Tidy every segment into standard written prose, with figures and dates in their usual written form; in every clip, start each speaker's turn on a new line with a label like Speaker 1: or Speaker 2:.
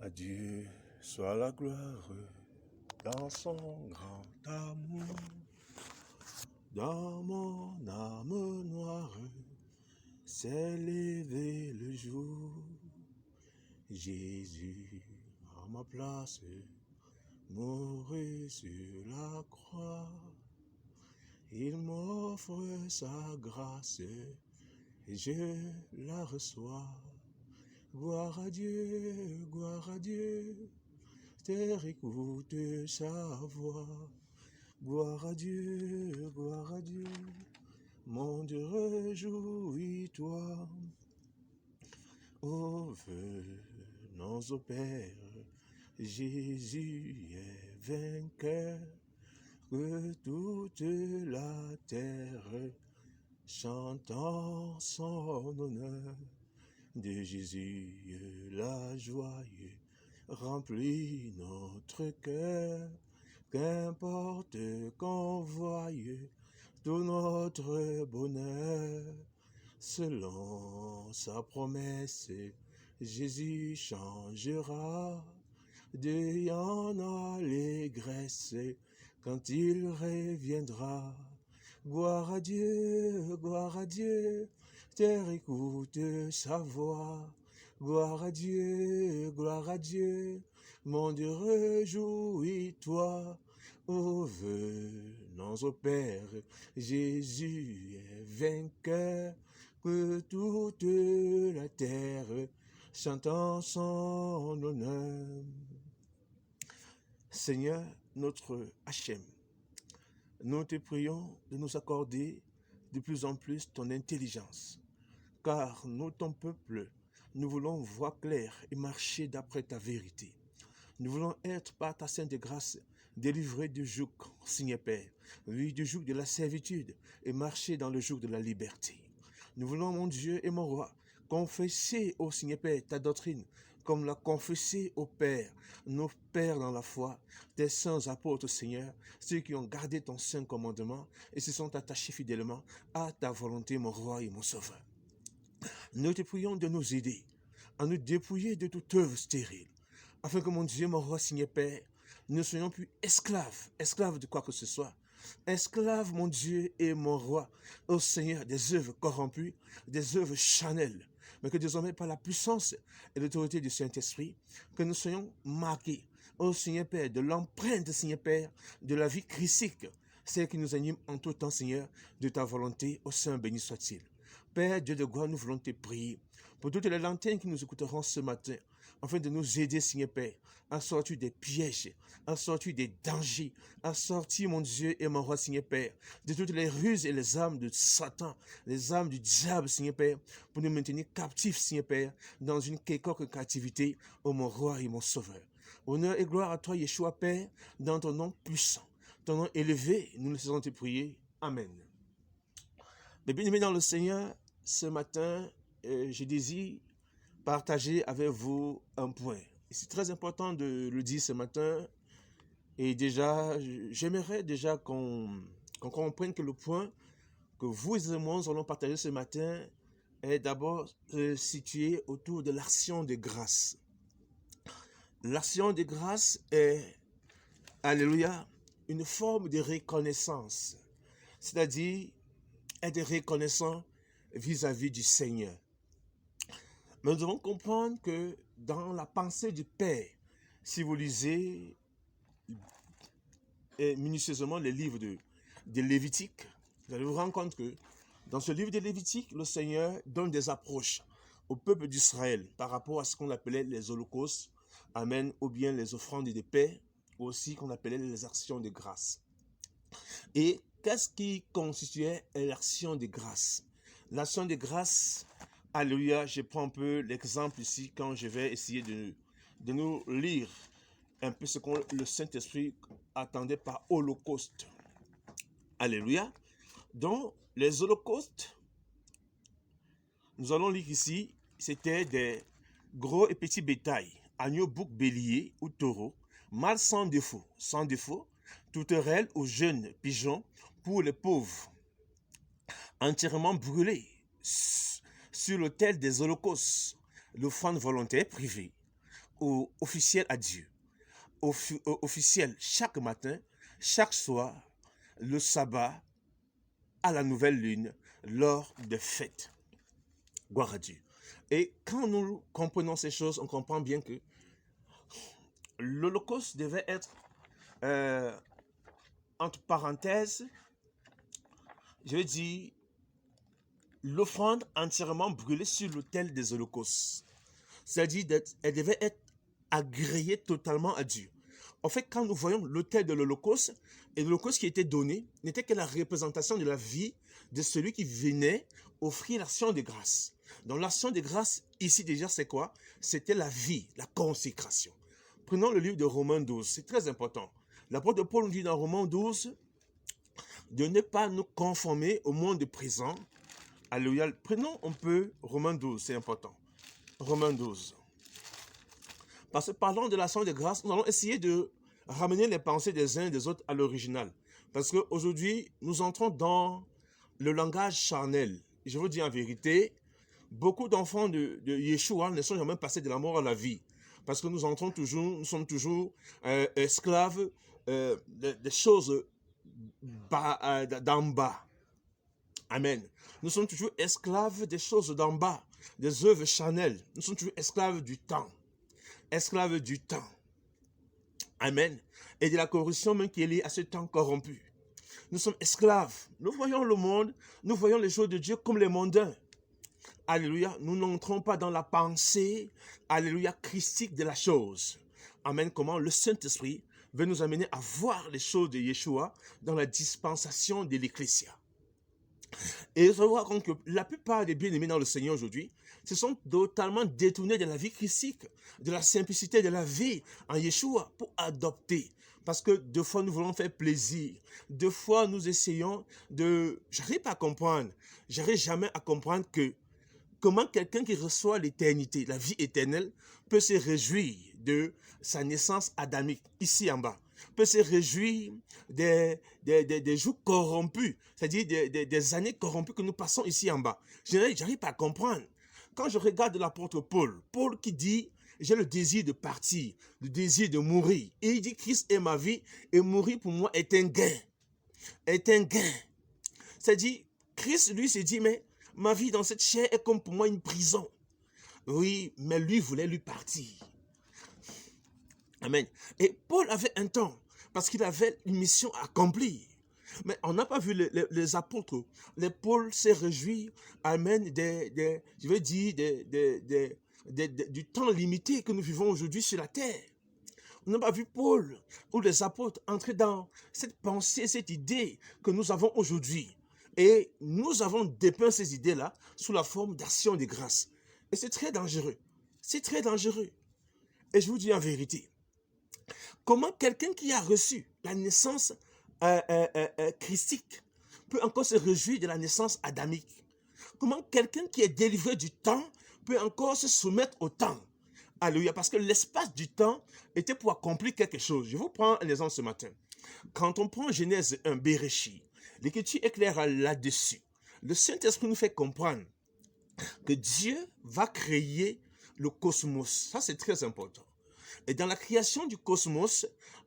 Speaker 1: À Dieu soit la gloire dans son grand amour. Dans mon âme noire s'est levé le jour. Jésus, à ma place, mourut sur la croix. Il m'offre sa grâce et je la reçois. Gloire à Dieu, terre écoute sa voix. Gloire à Dieu, monde réjouis-toi. Oh, venons au Père, Jésus est vainqueur, que toute la terre chante en son honneur. De Jésus la joie remplit notre cœur, qu'importe qu'on voie tout notre bonheur. Selon sa promesse, Jésus changera d'ayant allégresse quand il reviendra. Gloire à Dieu, terre écoute sa voix. Gloire à Dieu, monde réjouis-toi. Oh, venons au Père, Jésus est vainqueur, que toute la terre chante en son honneur. Seigneur, notre Hachem, nous te prions de nous accorder de plus en plus ton intelligence, car nous, ton peuple, nous voulons voir clair et marcher d'après ta vérité. Nous voulons être par ta sainte grâce délivrés du joug, Seigneur Père, oui, du joug de la servitude et marcher dans le joug de la liberté. Nous voulons, mon Dieu et mon roi, confesser au Seigneur Père ta doctrine, comme l'a confessé au Père, nos pères dans la foi, tes saints apôtres, Seigneur, ceux qui ont gardé ton saint commandement et se sont attachés fidèlement à ta volonté, mon roi et mon sauveur. Nous te prions de nous aider à nous dépouiller de toute œuvre stérile, afin que mon Dieu, mon roi, Seigneur Père, ne soyons plus esclaves de quoi que ce soit. Esclaves, mon Dieu et mon roi, ô Seigneur, des œuvres corrompues, des œuvres charnelles, mais que désormais par la puissance et l'autorité du Saint-Esprit, que nous soyons marqués, ô Seigneur Père, de l'empreinte, Seigneur Père, de la vie christique, celle qui nous anime en tout temps, Seigneur, de ta volonté, ô Saint béni soit-il. Père Dieu de gloire, nous voulons te prier pour toutes les lanternes qui nous écouteront ce matin, afin de nous aider, Seigneur Père, à sortir des pièges, à sortir des dangers, à sortir, mon Dieu et mon roi, Seigneur Père, de toutes les ruses et les armes de Satan, les armes du diable, Seigneur Père, pour nous maintenir captifs, Seigneur Père, dans une quelconque captivité, ô mon roi et mon sauveur. Honneur et gloire à toi, Yeshua Père, dans ton nom puissant, ton nom élevé, nous nous faisons te prier. Amen. Mais bien aimés dans le Seigneur, ce matin, je désire partager avec vous un point. C'est très important de le dire ce matin. Et déjà, j'aimerais déjà qu'on comprenne que le point que vous et moi nous allons partager ce matin est d'abord situé autour de l'action de grâce. L'action de grâce est, alléluia, une forme de reconnaissance. C'est-à-dire être reconnaissant vis-à-vis du Seigneur. Mais nous devons comprendre que dans la pensée du Père, si vous lisez minutieusement les livres de Lévitique, vous allez vous rendre compte que dans ce livre de Lévitique, le Seigneur donne des approches au peuple d'Israël par rapport à ce qu'on appelait les holocaustes, amen, ou bien les offrandes de paix, ou aussi qu'on appelait les actions de grâce. Et qu'est-ce qui constituait l'action de grâce? L'action de grâce, alléluia, je prends un peu l'exemple ici quand je vais essayer de nous lire un peu ce que le Saint-Esprit attendait par holocauste. Alléluia. Donc, les holocaustes, nous allons lire ici, c'était des gros et petits bétails, agneaux, boucs, béliers ou taureaux, mâles sans défaut, tourterelles ou jeunes pigeons pour les pauvres, entièrement brûlés sur l'autel des holocaustes, l'offrande volontaire privée, officiel à Dieu, officiel chaque matin, chaque soir, le sabbat, à la nouvelle lune, lors des fêtes. Gloire à Dieu. Et quand nous comprenons ces choses, on comprend bien que l'Holocauste devait être, entre parenthèses, je veux dire, l'offrande entièrement brûlée sur l'autel des holocaustes. C'est-à-dire qu'elle devait être agréée totalement à Dieu. En fait, quand nous voyons l'autel de l'Holocauste, et l'Holocauste qui était donné n'était que la représentation de la vie de celui qui venait offrir l'action de grâce. Donc l'action de grâce, ici déjà, c'est quoi? C'était la vie, la consécration. Prenons le livre de Romains 12, c'est très important. L'apôtre Paul nous dit dans Romains 12 de ne pas nous conformer au monde présent. Alléluia. Prenons un peu Romains 12, c'est important. Romains 12. Parce que parlant de l'action de grâce, nous allons essayer de ramener les pensées des uns et des autres à l'original. Parce qu'aujourd'hui, nous entrons dans le langage charnel. Je vous dis en vérité, beaucoup d'enfants de Yeshua ne sont jamais passés de la mort à la vie. Parce que nous sommes toujours esclaves des choses d'en bas. Amen. Nous sommes toujours esclaves des choses d'en bas, des œuvres charnelles. Nous sommes toujours esclaves du temps. Esclaves du temps. Amen. Et de la corruption même qui est liée à ce temps corrompu. Nous sommes esclaves. Nous voyons le monde, nous voyons les choses de Dieu comme les mondains. Alléluia. Nous n'entrons pas dans la pensée, alléluia, christique de la chose. Amen. Comment le Saint-Esprit veut nous amener à voir les choses de Yeshua dans la dispensation de l'Ecclésia. Et je vous raconte que la plupart des bien-aimés dans le Seigneur aujourd'hui se sont totalement détournés de la vie christique, de la simplicité de la vie en Yeshua pour adopter. Parce que deux fois nous voulons faire plaisir, deux fois nous essayons de... J'arrive pas à comprendre, j'arrive jamais à comprendre que comment quelqu'un qui reçoit l'éternité, la vie éternelle, peut se réjouir de sa naissance adamique, ici en bas, peut se réjouir des jours corrompus, c'est-à-dire des années corrompues que nous passons ici en bas. Je n'arrive pas à comprendre. Quand je regarde l'apôtre Paul, Paul qui dit, j'ai le désir de partir, le désir de mourir. Et il dit, Christ est ma vie et mourir pour moi est un gain. Est un gain. C'est-à-dire, Christ, lui, s'est dit, mais ma vie dans cette chair est comme pour moi une prison. Oui, mais lui voulait lui partir. Amen. Et Paul avait un temps, parce qu'il avait une mission à accomplir. Mais on n'a pas vu les apôtres. Les Paul s'est réjoui, amen, je veux dire, du temps limité que nous vivons aujourd'hui sur la terre. On n'a pas vu Paul ou les apôtres entrer dans cette pensée, cette idée que nous avons aujourd'hui. Et nous avons dépeint ces idées-là sous la forme d'action de grâce. Et c'est très dangereux. C'est très dangereux. Et je vous dis en vérité, comment quelqu'un qui a reçu la naissance christique peut encore se réjouir de la naissance adamique? Comment quelqu'un qui est délivré du temps peut encore se soumettre au temps? Alléluia, parce que l'espace du temps était pour accomplir quelque chose. Je vous prends un exemple ce matin. Quand on prend Genèse 1, Béréchis, l'Écriture est claire là-dessus. Le Saint-Esprit nous fait comprendre que Dieu va créer le cosmos. Ça, c'est très important. Et dans la création du cosmos,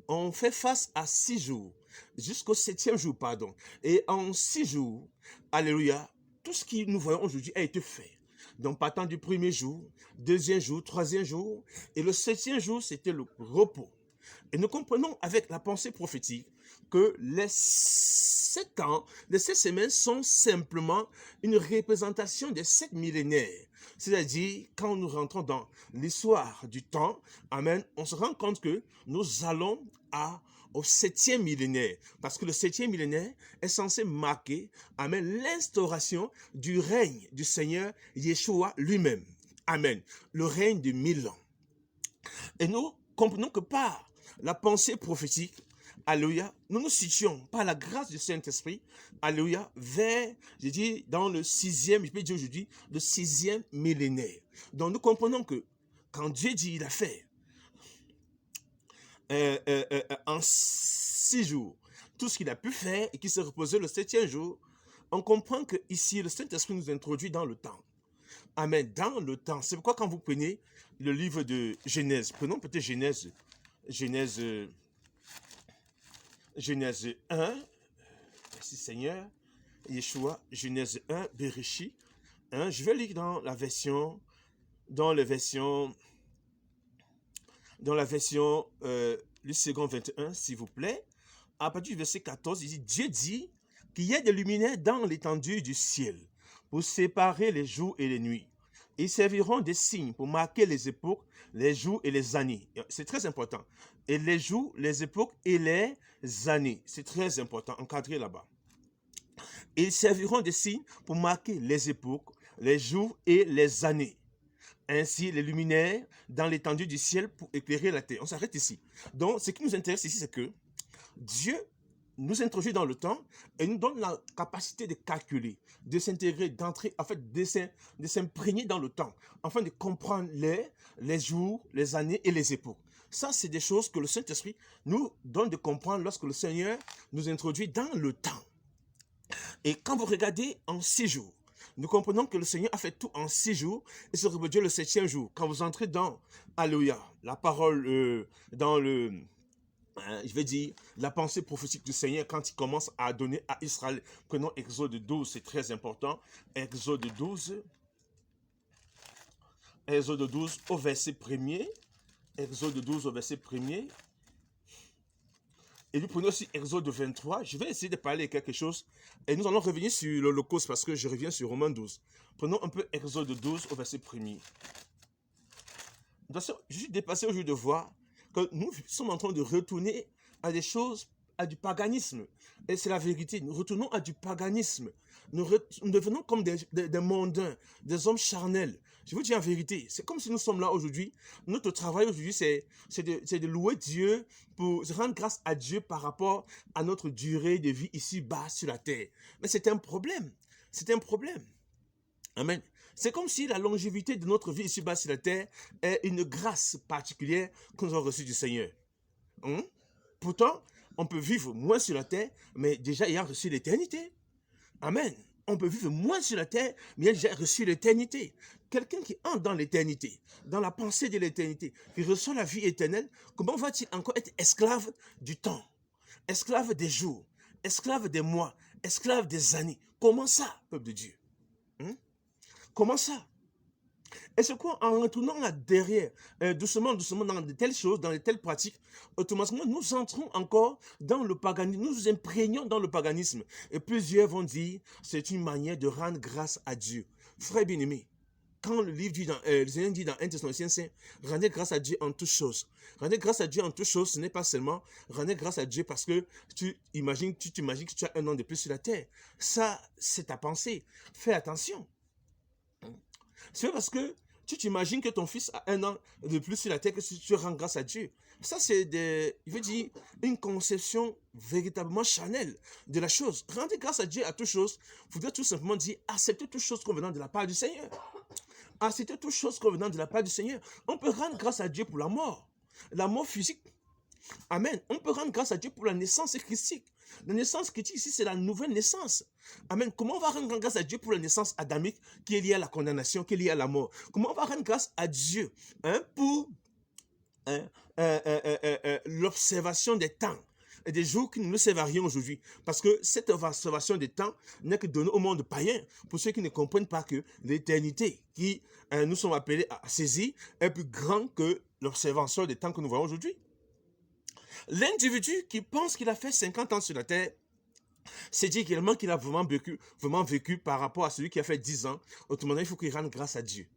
Speaker 1: on fait face à 6 jours, jusqu'au 7e jour, pardon. Et en 6 jours, alléluia, tout ce que nous voyons aujourd'hui a été fait. Donc, partant du premier jour, deuxième jour, troisième jour, et le 7e jour, c'était le repos. Et nous comprenons avec la pensée prophétique que les 7 ans, les 7 semaines sont simplement une représentation des 7 millénaires. C'est-à-dire, quand nous rentrons dans l'histoire du temps, amen, on se rend compte que nous allons au 7e millénaire. Parce que le 7e millénaire est censé marquer, amen, l'instauration du règne du Seigneur Yeshua lui-même. Amen. Le règne de 1000 ans. Et nous comprenons que par la pensée prophétique, alléluia, nous nous situons par la grâce du Saint-Esprit, alléluia, vers, je dis, dans le 6e, je peux dire aujourd'hui, le 6e millénaire. Donc nous comprenons que quand Dieu dit, il a fait en 6 jours tout ce qu'il a pu faire et qu'il s'est reposé le 7e jour, on comprend que ici le Saint-Esprit nous introduit dans le temps. Amen. Dans le temps. C'est pourquoi quand vous prenez le livre de Genèse, prenons peut-être Genèse, Genèse 1, merci Seigneur, Yeshua, Genèse 1, Bereshit 1. Je vais lire dans la version, dans la version, le second 21, s'il vous plaît. À partir du verset 14, il dit, Dieu dit qu'il y ait des luminaires dans l'étendue du ciel pour séparer les jours et les nuits. Ils serviront de signes pour marquer les époques, les jours et les années. C'est très important. Et les jours, les époques et les années. C'est très important, encadré là-bas. Ils serviront de signes pour marquer les époques, les jours et les années. Ainsi, les luminaires dans l'étendue du ciel pour éclairer la terre. On s'arrête ici. Donc, ce qui nous intéresse ici, c'est que Dieu nous introduit dans le temps et nous donne la capacité de calculer, de s'intégrer, d'entrer, en fait, de s'imprégner dans le temps, afin de comprendre les jours, les années et les époques. Ça, c'est des choses que le Saint-Esprit nous donne de comprendre lorsque le Seigneur nous introduit dans le temps. Et quand vous regardez en 6 jours, nous comprenons que le Seigneur a fait tout en 6 jours et se reproduit le 7e jour. Quand vous entrez dans, alléluia, la parole, dans le, je vais dire, la pensée prophétique du Seigneur quand il commence à donner à Israël. Prenons Exode 12, c'est très important. Exode 12 au verset 1er. Exode 12 au verset 1er. Et nous prenons aussi Exode 23. Je vais essayer de parler de quelque chose. Et nous allons revenir sur l'Holocauste parce que je reviens sur Romains 12. Prenons un peu Exode 12 au verset 1er. Je suis dépassé aujourd'hui de voir que nous sommes en train de retourner à des choses, à du paganisme. Et c'est la vérité. Nous retournons à du paganisme. Nous devenons comme des mondains, des hommes charnels. Je vous dis en vérité, c'est comme si nous sommes là aujourd'hui. Notre travail aujourd'hui, c'est de louer Dieu, pour rendre grâce à Dieu par rapport à notre durée de vie ici-bas sur la terre. Mais c'est un problème. C'est un problème. Amen. C'est comme si la longévité de notre vie ici-bas sur la terre est une grâce particulière que nous avons reçue du Seigneur. Pourtant, on peut vivre moins sur la terre, mais déjà ayant reçu l'éternité. Amen. On peut vivre moins sur la terre, mais ayant déjà reçu l'éternité. Quelqu'un qui entre dans l'éternité, dans la pensée de l'éternité, qui reçoit la vie éternelle, comment va-t-il encore être esclave du temps, esclave des jours, esclave des mois, esclave des années? Comment ça, peuple de Dieu? Comment ça? Et c'est quoi, en retournant là derrière, doucement dans de telles choses, dans de telles pratiques, automatiquement nous entrons encore dans le paganisme, nous nous imprégnons dans le paganisme. Et plusieurs vont dire, c'est une manière de rendre grâce à Dieu. Frère bien-aimé, quand le livre dit le Seigneur dit dans 1 Thessaloniciens 5, rendez grâce à Dieu en toutes choses. Rendez grâce à Dieu en toutes choses, ce n'est pas seulement rendez grâce à Dieu parce que tu t'imagines que tu as un an de plus sur la terre. Ça, c'est ta pensée. Fais attention. C'est parce que tu t'imagines que ton fils a un an de plus sur la terre que si tu rends grâce à Dieu. Ça, c'est une conception véritablement charnelle de la chose. Rendre grâce à Dieu à toutes choses, voudrait tout simplement dire accepter toutes choses convenant de la part du Seigneur. Accepter toutes choses convenant de la part du Seigneur. On peut rendre grâce à Dieu pour la mort physique. Amen. On peut rendre grâce à Dieu pour la naissance christique. La naissance christique ici, c'est la nouvelle naissance. Amen. Comment on va rendre grâce à Dieu pour la naissance adamique qui est liée à la condamnation, qui est liée à la mort? Comment on va rendre grâce à Dieu pour l'observation des temps et des jours qui ne nous servent à rien aujourd'hui? Parce que cette observation des temps n'est que donnée au monde païen pour ceux qui ne comprennent pas que l'éternité qui nous sommes appelés à saisir est plus grande que l'observation des temps que nous voyons aujourd'hui. L'individu qui pense qu'il a fait 50 ans sur la terre, c'est dire également qu'il a vraiment vécu par rapport à celui qui a fait 10 ans. Autrement, il faut qu'il rende grâce à Dieu.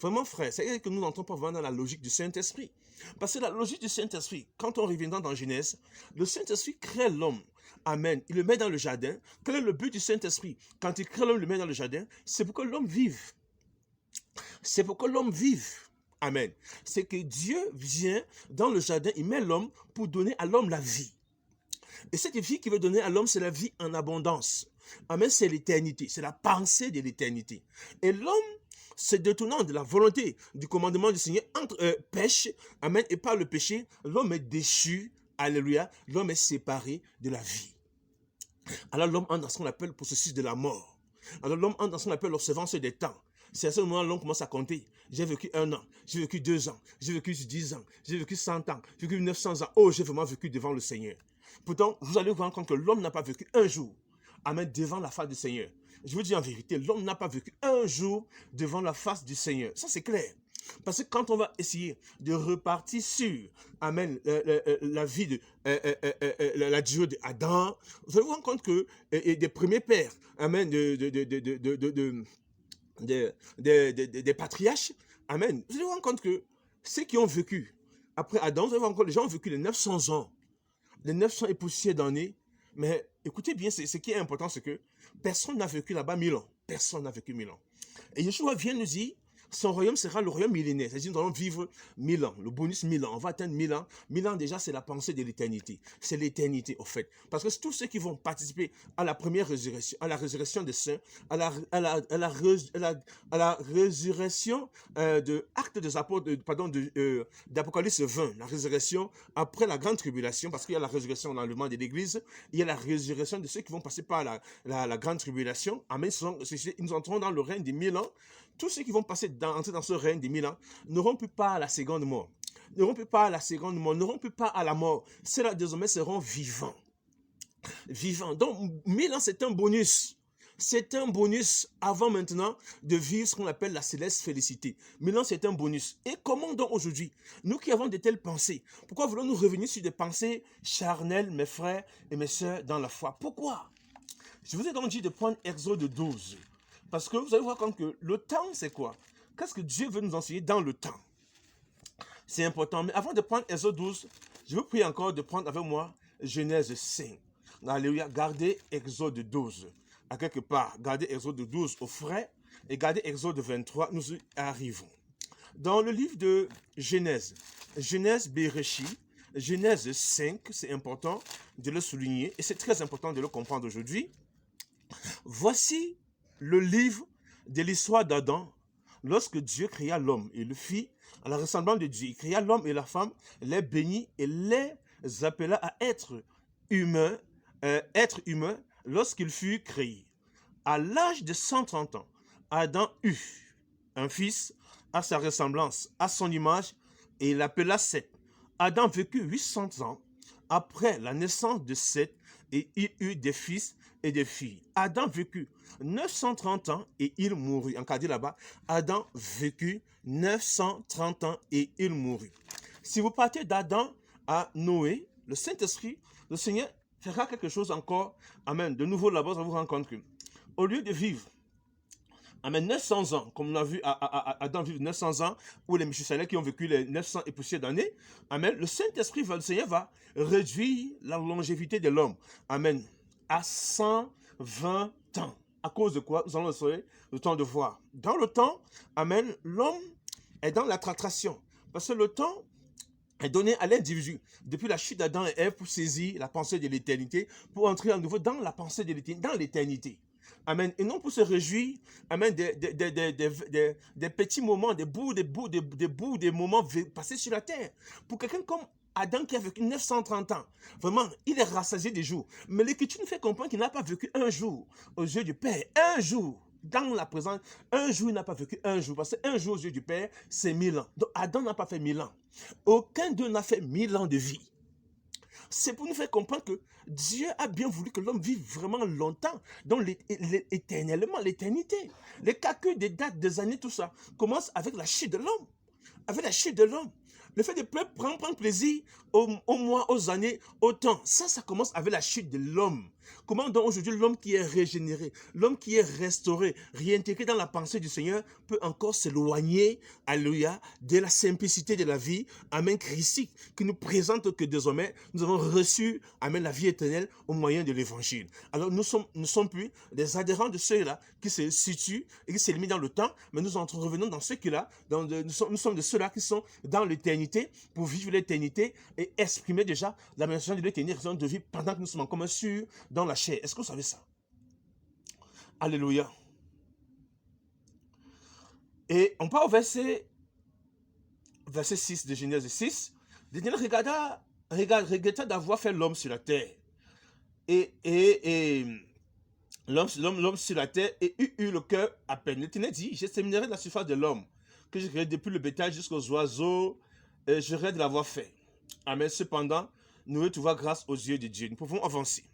Speaker 1: Vraiment, frère, c'est-à-dire que nous n'entrons pas vraiment dans la logique du Saint-Esprit. Parce que la logique du Saint-Esprit, quand on reviendra dans Genèse, le Saint-Esprit crée l'homme. Amen. Il le met dans le jardin. Quel est le but du Saint-Esprit? Quand il crée l'homme, il le met dans le jardin, c'est pour que l'homme vive. C'est pour que l'homme vive. Amen. C'est que Dieu vient dans le jardin, il met l'homme pour donner à l'homme la vie. Et cette vie qu'il veut donner à l'homme, c'est la vie en abondance. Amen, c'est l'éternité, c'est la pensée de l'éternité. Et l'homme, se détournant de la volonté du commandement du Seigneur, pêche, amen, et par le péché, l'homme est déchu, alléluia, l'homme est séparé de la vie. Alors l'homme entre dans ce qu'on appelle le processus de la mort. Alors l'homme entre dans ce qu'on appelle l'observance des temps. c'est à ce moment-là l'homme commence à compter. J'ai vécu 1 an, j'ai vécu 2 ans, j'ai vécu 10 ans, j'ai vécu 100 ans, j'ai vécu 900 ans. Oh, j'ai vraiment vécu devant le Seigneur. Pourtant, vous allez vous rendre compte que l'homme n'a pas vécu un jour, amen, devant la face du Seigneur. Je vous dis en vérité, l'homme n'a pas vécu un jour devant la face du Seigneur. Ça, c'est clair. Parce que quand on va essayer de repartir sur, amen, la vie de la durée d'Adam, vous allez vous rendre compte que des premiers pères, amen, des patriarches, amen, vous allez vous rendre compte que ceux qui ont vécu après Adam, vous allez vous rendre compte que les gens ont vécu les 900 ans, les 900 et poussières d'années, mais écoutez bien, ce qui est important, c'est que personne n'a vécu là-bas 1000 ans. Personne n'a vécu 1000 ans. Et Yeshua vient nous dire, son royaume sera le royaume millénaire. C'est-à-dire nous allons vivre 1000 ans. Le bonus 1000 ans. On va atteindre 1000 ans. 1000 ans déjà, c'est la pensée de l'éternité. C'est l'éternité, au fait. Parce que tous ceux qui vont participer à la première résurrection, à la résurrection des saints, à la résurrection de Actes des Apôtres, pardon, d'Apocalypse 20, la résurrection après la grande tribulation, parce qu'il y a la résurrection dans l'enlèvement de l'Église, il y a la résurrection de ceux qui vont passer par la grande tribulation. Amen. Nous entrons dans le règne des 1000 ans. Tous ceux qui vont entrer dans ce règne des 1000 ans n'auront plus pas à la seconde mort. N'auront plus pas à la seconde mort. N'auront plus pas à la mort. Ceux-là, désormais, seront vivants. Vivants. Donc, 1000 ans, c'est un bonus. C'est un bonus avant maintenant de vivre ce qu'on appelle la céleste félicité. 1000 ans, c'est un bonus. Et comment donc aujourd'hui, nous qui avons de telles pensées, pourquoi voulons-nous revenir sur des pensées charnelles, mes frères et mes sœurs, dans la foi? Pourquoi? Je vous ai donc dit de prendre Exode 12. Parce que vous allez voir comme que le temps, c'est quoi? Qu'est-ce que Dieu veut nous enseigner dans le temps? C'est important. Mais avant de prendre Exode 12, je vous prie encore de prendre avec moi Genèse 5. Alléluia. Gardez Exode 12 à quelque part. Gardez Exode 12 au frais et gardez Exode 23. Nous y arrivons. Dans le livre de Genèse, Genèse Bereshit, Genèse 5, c'est important de le souligner et c'est très important de le comprendre aujourd'hui. Voici le livre de l'histoire d'Adam, lorsque Dieu créa l'homme et le fit à la ressemblance de Dieu. Il créa l'homme et la femme, les bénit et les appela à être humains lorsqu'il fut créé. À l'âge de 130 ans, Adam eut un fils à sa ressemblance, à son image, et il l'appela Seth. Adam vécut 800 ans après la naissance de Seth et il eut des fils et des filles. Adam vécut 930 ans et il mourut. En cas dit là-bas, Adam vécut 930 ans et il mourut. Si vous partez d'Adam à Noé, le Saint-Esprit, le Seigneur fera quelque chose encore. Amen. De nouveau là-bas, vous vous rendez compte que au lieu de vivre amen, 900 ans, comme on a vu Adam vivre 900 ans, ou les Méchusalais qui ont vécu les 900 et poussières d'années, amen, le Saint-Esprit, le Seigneur va réduire la longévité de l'homme, amen, à 120 ans. À cause de quoi? Nous allons le temps de voir. Dans le temps, amen, l'homme est dans la tractation. Parce que le temps est donné à l'individu depuis la chute d'Adam et Ève pour saisir la pensée de l'éternité, pour entrer à nouveau dans la pensée de l'éternité, dans l'éternité. Amen. Et non pour se réjouir, amen, des petits moments, des moments passés sur la terre. Pour quelqu'un comme Adam qui a vécu 930 ans, vraiment, il est rassasié des jours. Mais l'Écriture nous fait comprendre qu'il n'a pas vécu un jour aux yeux du Père. Un jour, dans la présence, un jour, il n'a pas vécu un jour. Parce qu'un jour aux yeux du Père, c'est 1000 ans. Donc Adam n'a pas fait 1000 ans. Aucun d'eux n'a fait 1000 ans de vie. C'est pour nous faire comprendre que Dieu a bien voulu que l'homme vive vraiment longtemps, donc éternellement, l'éternité. Les calculs des dates, des années, tout ça, commence avec la chute de l'homme. Avec la chute de l'homme. Le fait de prendre plaisir aux mois, aux années, au temps, ça commence avec la chute de l'homme. Comment donc aujourd'hui l'homme qui est régénéré, l'homme qui est restauré, réintégré dans la pensée du Seigneur, peut encore s'éloigner, alléluia, de la simplicité de la vie, amen, christique, qui nous présente que désormais, nous avons reçu, amen, la vie éternelle au moyen de l'évangile. Alors nous sommes plus des adhérents de ceux-là qui se situent et qui s'éliminent dans le temps, mais nous revenons dans ceux-là, nous sommes de ceux-là qui sont dans l'éternité, pour vivre l'éternité et exprimer déjà la manifestation de l'éternité de vie pendant que nous sommes encore sûrs dans la chair. Est-ce que vous savez ça? Alléluia. Et on part au verset 6 de Genèse 6. L'Éternel regretta d'avoir fait l'homme sur la terre. Et l'homme sur la terre et eut le cœur à peine. L'Éternel dit, j'exterminerai de la surface de l'homme, que j'ai créé depuis le bétail jusqu'aux oiseaux, et je rêve de l'avoir fait. Amen. Cependant, nous trouvons grâce aux yeux de Dieu. Nous pouvons avancer.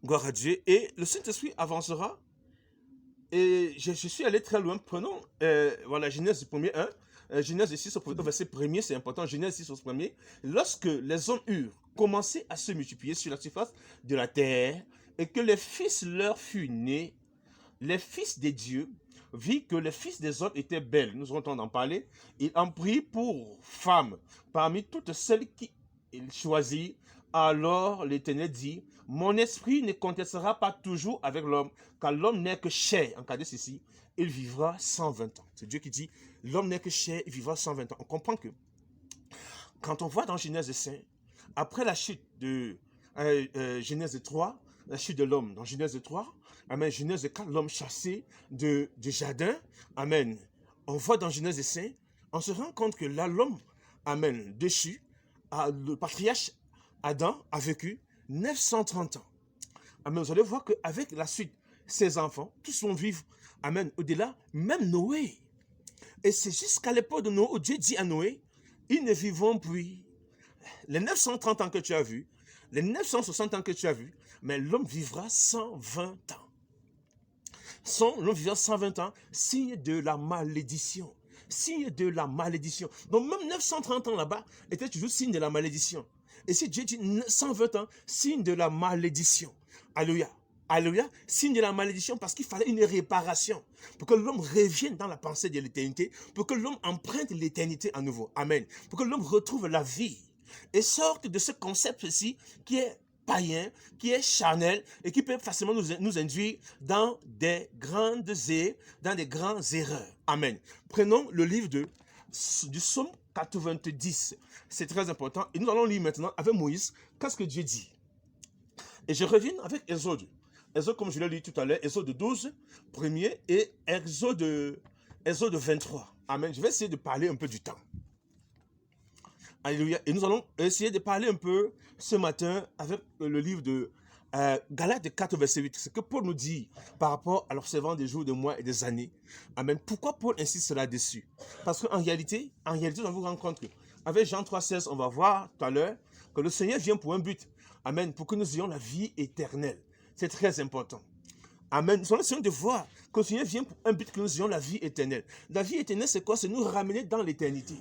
Speaker 1: Gloire à Dieu. Et le Saint-Esprit avancera. Et je suis allé très loin. Prenons voilà, Genèse 1er 1. Genèse 6 au verset 1er, c'est important. Genèse 6 au 1er. Lorsque les hommes eurent commencé à se multiplier sur la surface de la terre et que les fils leur furent nés, les fils des dieux virent que les fils des hommes étaient belles. Nous aurons le temps d'en parler. Ils en prirent pour femmes parmi toutes celles qu'ils choisirent. Alors l'Éternel dit, mon esprit ne contestera pas toujours avec l'homme, car l'homme n'est que chair. En cas de ceci, il vivra 120 ans. C'est Dieu qui dit, l'homme n'est que chair, il vivra 120 ans. On comprend que quand on voit dans Genèse 5, après la chute de Genèse 3, la chute de l'homme dans Genèse 3, amen, Genèse 4, l'homme chassé du jardin, amen. On voit dans Genèse 5, on se rend compte que là, l'homme, amen, déchu, le patriarche Adam a vécu 930 ans. Amen. Vous allez voir qu'avec la suite, ses enfants, tous vont vivre, amen, au-delà, même Noé. Et c'est jusqu'à l'époque de Noé où Dieu dit à Noé, ils ne vivront plus les 930 ans que tu as vus, les 960 ans que tu as vus, mais l'homme vivra 120 ans. L'homme vivra 120 ans, signe de la malédiction. Signe de la malédiction. Donc même 930 ans là-bas était toujours signe de la malédiction. Et si Dieu dit 120 ans, signe de la malédiction. Alléluia. Alléluia. Signe de la malédiction parce qu'il fallait une réparation. Pour que l'homme revienne dans la pensée de l'éternité. Pour que l'homme emprunte l'éternité à nouveau. Amen. Pour que l'homme retrouve la vie. Et sorte de ce concept-ci qui est païen, qui est charnel et qui peut facilement nous induire dans des grandes erreurs. Amen. Prenons le livre du psaume 90. C'est très important. Et nous allons lire maintenant avec Moïse. Qu'est-ce que Dieu dit? Et je reviens avec Exode. Exode, comme je l'ai lu tout à l'heure, Exode 12, premier, et Exode 23. Amen. Je vais essayer de parler un peu du temps. Alléluia. Et nous allons essayer de parler un peu ce matin avec le livre de Galates 4, verset 8. Ce que Paul nous dit par rapport à l'observance des jours, des mois et des années. Amen. Pourquoi Paul insiste là-dessus? Parce qu'en réalité, on va vous rendre compte qu'avec Jean 3, 16, on va voir tout à l'heure que le Seigneur vient pour un but. Amen. Pour que nous ayons la vie éternelle. C'est très important. Amen. Nous allons essayer de voir que le Seigneur vient pour un but, que nous ayons la vie éternelle. La vie éternelle, c'est quoi? C'est nous ramener dans l'éternité.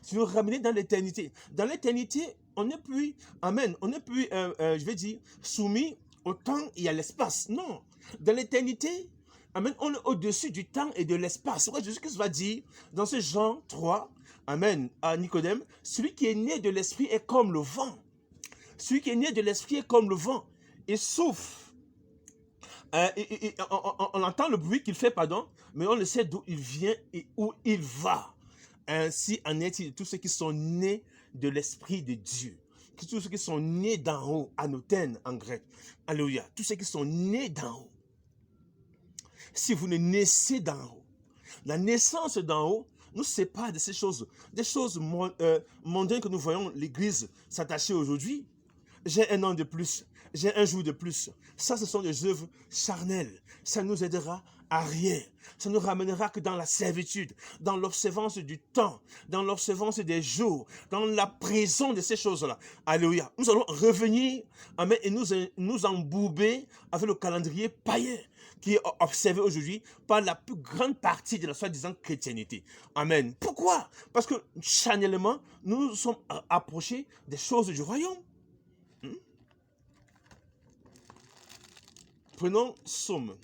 Speaker 1: C'est nous ramener dans l'éternité. Dans l'éternité, on n'est plus, amen, on n'est plus, je vais dire, soumis au temps et à l'espace. Non. Dans l'éternité, amen, on est au-dessus du temps et de l'espace. C'est quoi Jésus-Christ va dire dans ce Jean 3, amen, à Nicodème, celui qui est né de l'esprit est comme le vent. Celui qui est né de l'esprit est comme le vent. Il souffle. On entend le bruit qu'il fait, pardon, mais on ne sait d'où il vient et où il va. Ainsi en est-il de tous ceux qui sont nés de l'Esprit de Dieu. Tous ceux qui sont nés d'en haut, anothène en grec. Alléluia. Tous ceux qui sont nés d'en haut. Si vous ne naissez d'en haut, la naissance d'en haut nous sépare de ces choses. Des choses mondaines que nous voyons l'Église s'attacher aujourd'hui. J'ai un an de plus, j'ai un jour de plus. Ça, ce sont des œuvres charnelles. Ça ne nous aidera à rien. Ça nous ramènera que dans la servitude, dans l'observance du temps, dans l'observance des jours, dans la prison de ces choses-là. Alléluia. Nous allons revenir, amen, et nous embourber avec le calendrier païen qui est observé aujourd'hui par la plus grande partie de la soi-disant chrétienté. Amen. Pourquoi? Parce que charnellement, nous nous sommes approchés des choses du royaume. Prenons Psaume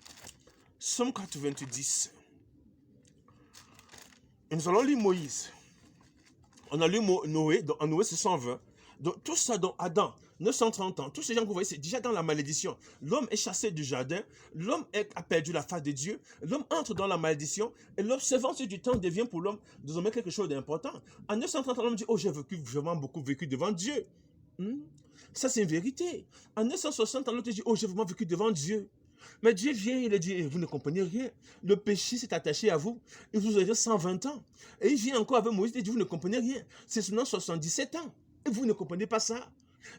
Speaker 1: 90. Et nous allons lire Moïse. On a lu Noé, en Noé c'est 120. Donc tout ça dans Adam, 930 ans, tous ces gens que vous voyez, c'est déjà dans la malédiction. L'homme est chassé du jardin, l'homme a perdu la face de Dieu, l'homme entre dans la malédiction, et l'observance du temps devient pour l'homme désormais quelque chose d'important. En 930 ans, l'homme dit, oh j'ai vraiment beaucoup vécu devant Dieu. Ça c'est une vérité. En 960 ans, l'autre dit, oh j'ai vraiment vécu devant Dieu. Mais Dieu vient, il a dit, vous ne comprenez rien. Le péché s'est attaché à vous. Et vous aurez 120 ans. Et il vient encore avec Moïse, il dit, vous ne comprenez rien. C'est seulement 77 ans. Et vous ne comprenez pas ça.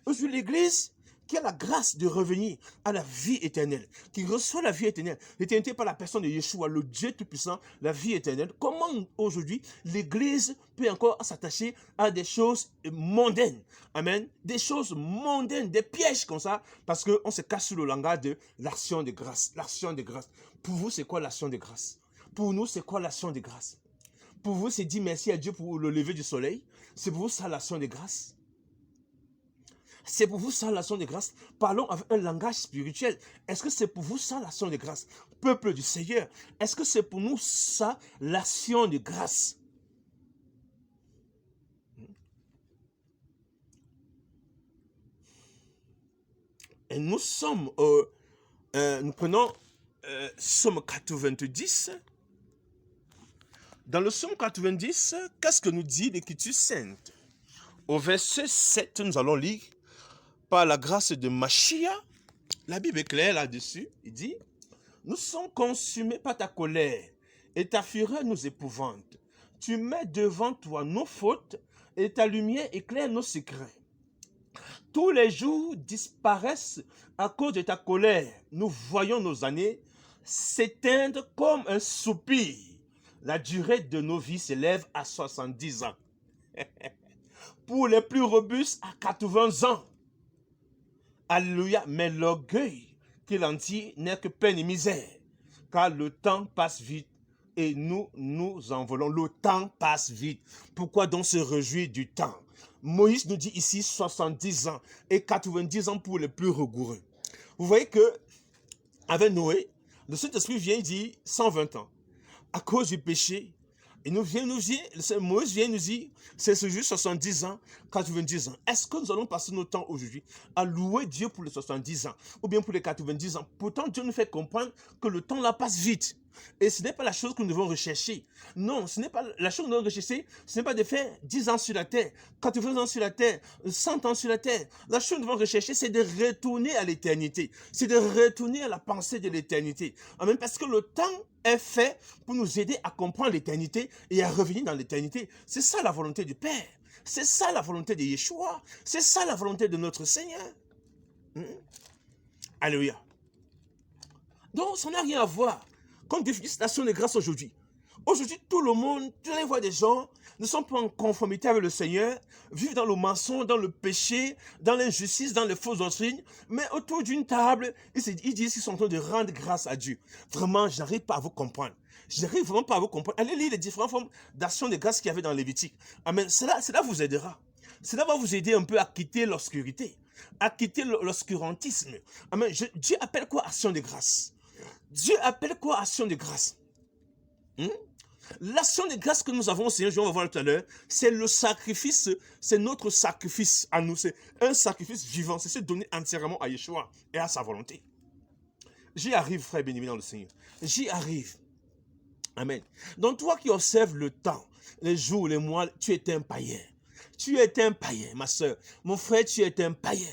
Speaker 1: Aujourd'hui, l'Église, qui a la grâce de revenir à la vie éternelle, qui reçoit la vie éternelle, l'éternité par la personne de Yeshua, le Dieu Tout-Puissant, la vie éternelle, comment aujourd'hui l'Église peut encore s'attacher à des choses mondaines, amen, des choses mondaines, des pièges comme ça, parce qu'on se cache sous le langage de l'action de grâce, l'action de grâce. Pour vous, c'est quoi l'action de grâce? Pour nous, c'est quoi l'action de grâce? Pour vous, c'est dire merci à Dieu pour le lever du soleil? C'est pour vous ça l'action de grâce? C'est pour vous ça l'action de grâce? Parlons avec un langage spirituel. Est-ce que c'est pour vous ça l'action de grâce? Peuple du Seigneur, est-ce que c'est pour nous ça l'action de grâce? Et nous sommes, nous prenons Somme 90. Dans le Somme 90, qu'est-ce que nous dit l'Écriture sainte? Au verset 7, nous allons lire, par la grâce de Machia, la Bible est claire là-dessus, il dit, nous sommes consumés par ta colère, et ta fureur nous épouvante. Tu mets devant toi nos fautes, et ta lumière éclaire nos secrets. Tous les jours disparaissent à cause de ta colère. Nous voyons nos années s'éteindre comme un soupir. La durée de nos vies s'élève à 70 ans. Pour les plus robustes, à 80 ans. Alléluia. Mais l'orgueil qu'il en tire n'est que peine et misère. Car le temps passe vite et nous en volons. Le temps passe vite. Pourquoi donc se réjouir du temps? Moïse nous dit ici 70 ans et 90 ans pour les plus rigoureux. Vous voyez que avec Noé, le Saint-Esprit vient dire 120 ans. À cause du péché, et Moïse vient nous dire, c'est ce juste 70 ans, 90 ans. Est-ce que nous allons passer notre temps aujourd'hui à louer Dieu pour les 70 ans ou bien pour les 90 ans? Pourtant, Dieu nous fait comprendre que le temps là passe vite. Et ce n'est pas la chose que nous devons rechercher. Non, ce n'est pas la chose que nous devons rechercher. Ce n'est pas de faire 10 ans sur la terre, 80 ans sur la terre, 100 ans sur la terre. La chose que nous devons rechercher, c'est de retourner à l'éternité. C'est de retourner à la pensée de l'éternité. Amen. Parce que le temps est fait pour nous aider à comprendre l'éternité et à revenir dans l'éternité. C'est ça la volonté du Père. C'est ça la volonté de Yeshua. C'est ça la volonté de notre Seigneur. Alléluia. Donc, ça n'a rien à voir. Comme définition de grâce aujourd'hui. Aujourd'hui, tout le monde, tu les vois des gens, ne sont pas en conformité avec le Seigneur, vivent dans le mensonge, dans le péché, dans l'injustice, dans les fausses doctrines, mais autour d'une table, ils disent qu'ils sont en train de rendre grâce à Dieu. Vraiment, je n'arrive pas à vous comprendre. Je n'arrive vraiment pas à vous comprendre. Allez lire les différentes formes d'action de grâce qu'il y avait dans Lévitique. Amen. Cela vous aidera. Cela va vous aider un peu à quitter l'obscurité, à quitter l'obscurantisme. Amen. Dieu appelle quoi action de grâce? Dieu appelle quoi action de grâce? L'action de grâce que nous avons au Seigneur, on va voir tout à l'heure, c'est le sacrifice, c'est notre sacrifice à nous, c'est un sacrifice vivant, c'est se donner entièrement à Yeshua et à sa volonté. J'y arrive, frère bien-aimé dans le Seigneur. J'y arrive. Amen. Donc toi qui observes le temps, les jours, les mois, tu es un païen. Tu es un païen, ma soeur. Mon frère, tu es un païen.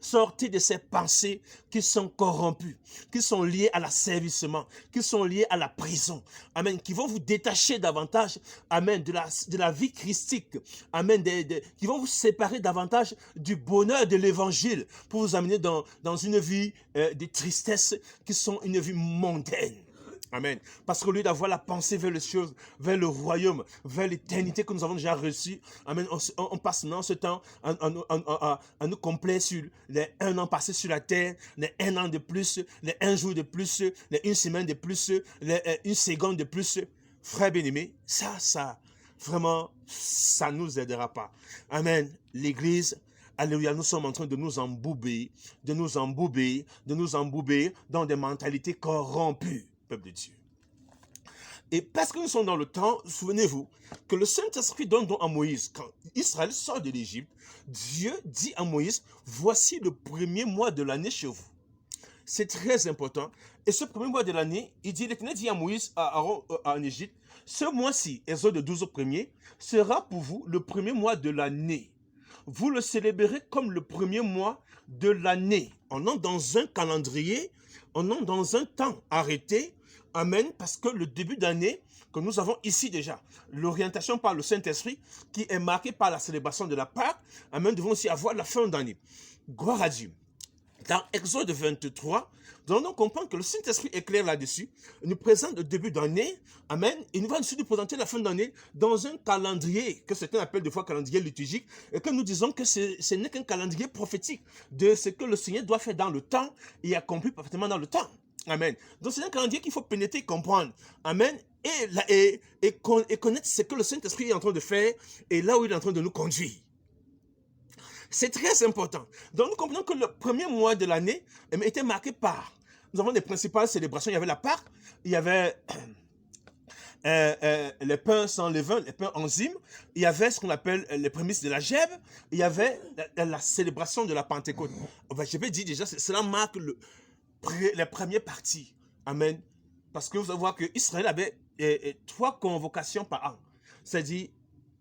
Speaker 1: Sortez de ces pensées qui sont corrompues, qui sont liées à l'asservissement, qui sont liées à la prison. Amen. Qui vont vous détacher davantage, amen, de la vie christique. Amen. Qui vont vous séparer davantage du bonheur de l'évangile pour vous amener dans une vie de tristesse qui sont une vie mondaine. Amen. Parce qu'au lieu d'avoir la pensée vers les choses, vers le royaume, vers l'éternité que nous avons déjà reçue, amen, on passe maintenant ce temps à nous complaire sur les 1 an passé sur la terre, les 1 an de plus, les 1 jour de plus, les 1 semaine de plus, les 1 seconde de plus. Frère bien-aimé, ça, vraiment, ça ne nous aidera pas. Amen. L'Église, alléluia, nous sommes en train de nous embouber dans des mentalités corrompues. Peuple de Dieu. Et parce que nous sommes dans le temps, souvenez-vous que le Saint-Esprit donne donc à Moïse, quand Israël sort de l'Égypte, Dieu dit à Moïse, voici le premier mois de l'année chez vous. C'est très important. Et ce premier mois de l'année, l'Éternel dit à Moïse, à Aaron, en Égypte, ce mois-ci, Exode 12 premier, sera pour vous le premier mois de l'année. Vous le célébrerez comme le premier mois de l'année. On entre dans un calendrier, on entre dans un temps arrêté. Amen, parce que le début d'année que nous avons ici déjà, l'orientation par le Saint-Esprit qui est marquée par la célébration de la Pâque, amen, nous devons aussi avoir la fin d'année. Gloire à Dieu. Dans Exode 23, nous allons donc comprendre que le Saint-Esprit est clair là-dessus. Il nous présente le début d'année, amen, et il va ensuite nous présenter la fin d'année dans un calendrier que certains appellent des fois calendrier liturgique, et que nous disons que ce n'est qu'un calendrier prophétique de ce que le Seigneur doit faire dans le temps et accomplir parfaitement dans le temps. Amen. Donc c'est un calendrier qu'il faut pénétrer et comprendre. Amen. Et connaître ce que le Saint-Esprit est en train de faire et là où il est en train de nous conduire. C'est très important. Donc nous comprenons que le premier mois de l'année était marqué par, nous avons les principales célébrations, il y avait la Pâque, il y avait les pains sans levain, les pains enzymes, il y avait ce qu'on appelle les prémices de la gève, il y avait la célébration de la Pentecôte. Enfin, je vais dire déjà, cela marque les premières parties. Amen. Parce que vous allez voir qu'Israël avait 3 convocations par an. C'est-à-dire,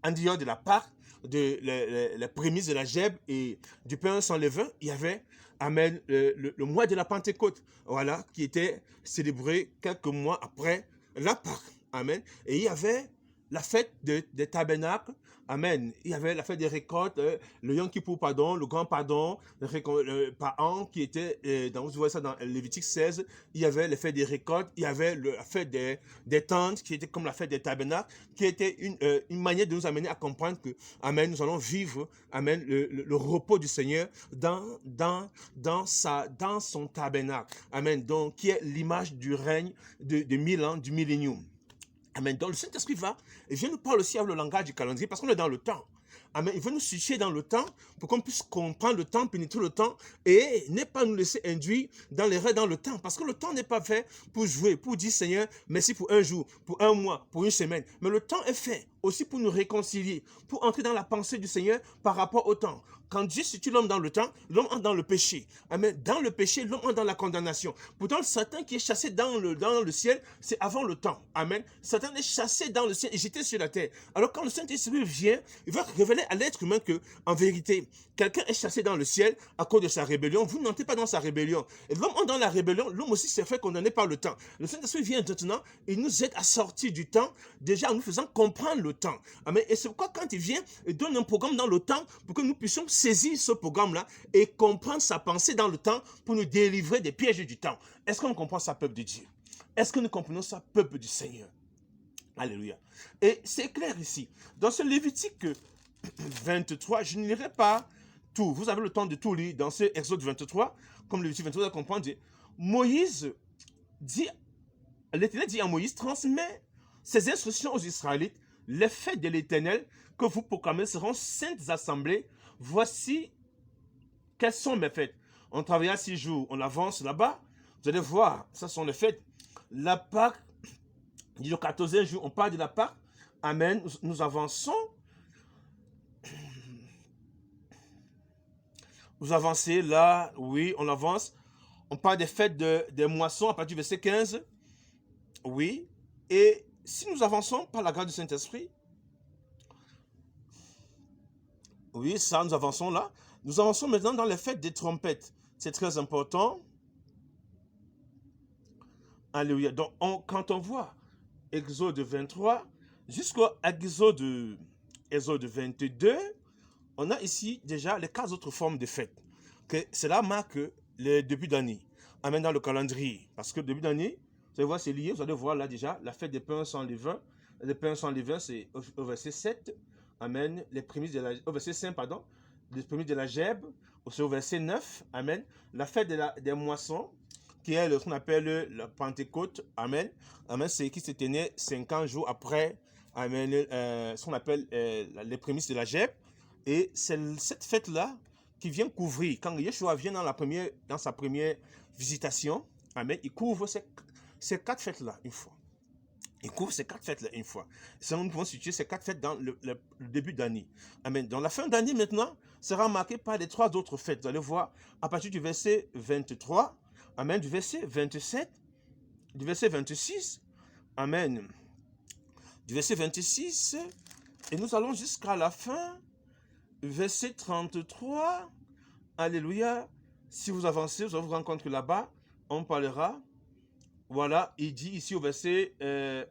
Speaker 1: en dehors de la Pâque, les prémices de la gève et du pain sans levain, il y avait, amen, le mois de la Pentecôte, voilà, qui était célébré quelques mois après la Pâque. Amen. Et il y avait la fête des tabernacles. Amen. Il y avait la fête des récoltes, le Yom Kippour, pardon, le grand pardon, par an qui était, vous voyez ça dans Lévitique 16, il y avait la fête des récoltes, il y avait la fête des tentes qui était comme la fête des tabernacles, qui était une manière de nous amener à comprendre que, amen, nous allons vivre, amen, le repos du Seigneur dans son tabernacle. Amen. Donc, qui est l'image du règne de 1000 ans, du millénium. Amen. Donc le Saint-Esprit vient nous parler aussi avec le langage du calendrier parce qu'on est dans le temps. Amen. Il veut nous situer dans le temps pour qu'on puisse comprendre le temps, pénétrer le temps et ne pas nous laisser induire dans l'erreur dans le temps. Parce que le temps n'est pas fait pour jouer, pour dire Seigneur, merci pour un jour, pour un mois, pour une semaine. Mais le temps est fait aussi pour nous réconcilier, pour entrer dans la pensée du Seigneur par rapport au temps. Quand Dieu situe l'homme dans le temps, l'homme entre dans le péché. Amen. Dans le péché, l'homme entre dans la condamnation. Pourtant, le Satan qui est chassé dans le ciel, c'est avant le temps. Amen. Satan est chassé dans le ciel et jeté sur la terre. Alors quand le Saint-Esprit vient, il va révéler à l'être humain que, en vérité, quelqu'un est chassé dans le ciel à cause de sa rébellion. Vous n'entrez pas dans sa rébellion. Et l'homme entre dans la rébellion, l'homme aussi s'est fait condamner par le temps. Le Saint-Esprit vient maintenant, il nous aide à sortir du temps, déjà en nous faisant comprendre le temps. Amen. Et c'est pourquoi quand il vient, il donne un programme dans le temps pour que nous puissions saisir ce programme-là et comprendre sa pensée dans le temps pour nous délivrer des pièges du temps. Est-ce qu'on comprend ça, peuple de Dieu? Est-ce que nous comprenons ça, peuple du Seigneur? Alléluia. Et c'est clair ici. Dans ce Lévitique 23, je ne lirai pas tout. Vous avez le temps de tout lire dans ce Exode 23. Comme Lévitique 23, vous allez comprendre. Moïse dit, l'Éternel dit à Moïse, transmet ses instructions aux Israélites. Les fêtes de l'Éternel que vous proclamez seront saintes assemblées. Voici quelles sont mes fêtes. On travailla 6 jours, on avance là-bas. Vous allez voir, ça sont les fêtes. La Pâque, le 14e jour, on parle de la Pâque. Amen. Nous avançons. Vous avancez là, oui, on avance. On parle des fêtes des moissons à partir du verset 15. Oui. Et si nous avançons par la grâce du Saint-Esprit, oui, ça, nous avançons là. Nous avançons maintenant dans les fêtes des trompettes. C'est très important. Alléluia. Donc, quand on voit Exode 23 jusqu'à Exode 22, on a ici déjà les 4 autres formes de fêtes. Cela marque le début d'année. Amen, dans le calendrier. Parce que le début d'année, vous allez voir, c'est lié. Vous allez voir là déjà la fête des pains sans levain. Les pains sans levain, c'est au verset 7. Amen. Les prémices au verset 5, pardon. Les prémices de la gèbe, au verset 9. Amen. La fête des moissons, qui est ce qu'on appelle la Pentecôte. Amen. Amen. C'est qui se tenait 50 jours après. Amen. Ce qu'on appelle les prémices de la gèbe. Et c'est cette fête-là qui vient couvrir. Quand Yeshua vient dans sa première visitation, amen, il couvre ces 4 fêtes-là une fois. Il couvre ces 4 fêtes-là une fois. Et nous pouvons situer ces 4 fêtes dans le début d'année. Amen. Dans la fin d'année maintenant, sera marquée par les 3 autres fêtes. Vous allez voir à partir du verset 23, amen, du verset 27, du verset 26, amen, du verset 26, et nous allons jusqu'à la fin, verset 33, alléluia. Si vous avancez, vous allez vous rendre compte que là-bas, on parlera. Voilà, il dit ici au verset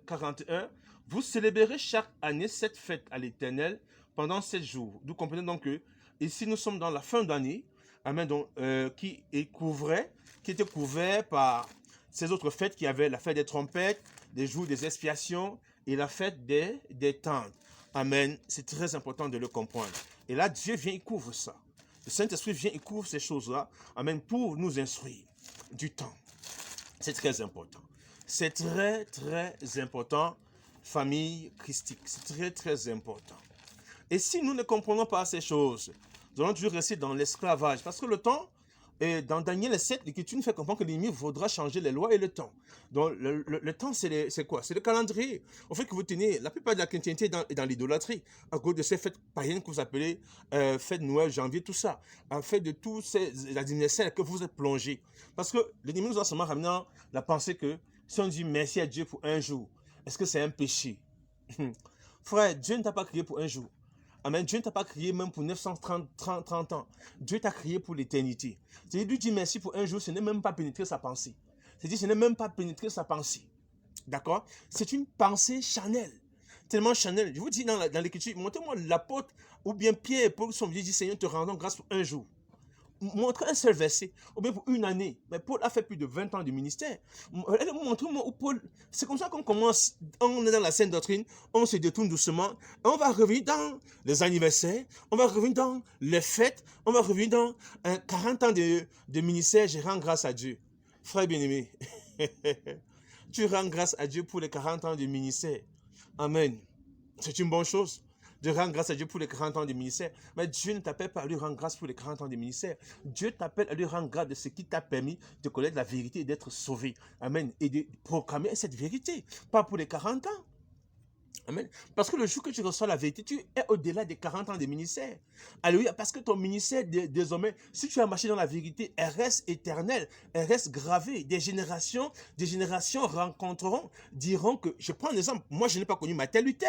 Speaker 1: 41, vous célébrerez chaque année cette fête à l'Éternel pendant 7 jours. Nous comprenons donc que ici nous sommes dans la fin d'année. amen, donc, qui était couvert par ces autres fêtes qui avaient la fête des trompettes, les jours des expiations et la fête des tentes. Amen. C'est très important de le comprendre. Et là, Dieu vient, il couvre ça. Le Saint-Esprit vient, il couvre ces choses-là. Amen. Pour nous instruire du temps. C'est très important. C'est très, très important, famille christique. C'est très, très important. Et si nous ne comprenons pas ces choses, nous allons toujours rester dans l'esclavage. Parce que le temps, et dans Daniel 7, l'Écriture nous fait comprendre que l'ennemi voudra changer les lois et le temps. Donc le temps, c'est quoi? C'est le calendrier. Au fait que vous tenez, la plupart de la chrétienté est dans l'idolâtrie, à cause de ces fêtes païennes que vous appelez fêtes Noël, janvier, tout ça. À fait de tous ces anniversaires que vous êtes plongés. Parce que l'ennemi nous a seulement ramené la pensée que si on dit merci à Dieu pour un jour, est-ce que c'est un péché? Frère, Dieu ne t'a pas créé pour un jour. Amen. Dieu ne t'a pas créé même pour 930 ans. Dieu t'a créé pour l'éternité. C'est-à-dire, lui dire merci pour un jour, ce n'est même pas pénétrer sa pensée. C'est-à-dire, ce n'est même pas pénétrer sa pensée. D'accord? C'est une pensée charnelle. Tellement charnelle. Je vous dis dans l'Écriture, montrez-moi l'apôtre ou bien Pierre, Paul, son dit Seigneur, te rendons grâce pour un jour. Montre un seul verset, ou bien pour une année. Mais Paul a fait plus de 20 ans de ministère. Montrez-moi où Paul. C'est comme ça qu'on commence. On est dans la sainte doctrine, on se détourne doucement. On va revenir dans les anniversaires, on va revenir dans les fêtes, on va revenir dans 40 ans de ministère. Je rends grâce à Dieu. Frère bien-aimé, tu rends grâce à Dieu pour les 40 ans de ministère. Amen. C'est une bonne chose de rendre grâce à Dieu pour les 40 ans de ministère. Mais Dieu ne t'appelle pas à lui rendre grâce pour les 40 ans de ministère. Dieu t'appelle à lui rendre grâce de ce qui t'a permis de connaître la vérité et d'être sauvé. Amen. Et de proclamer cette vérité. Pas pour les 40 ans. Amen. Parce que le jour que tu reçois la vérité, tu es au-delà des 40 ans de ministère. Alléluia. Parce que ton ministère, désormais, si tu as marché dans la vérité, elle reste éternelle, elle reste gravée. Des générations rencontreront, diront que, je prends un exemple, moi je n'ai pas connu Martin Luther,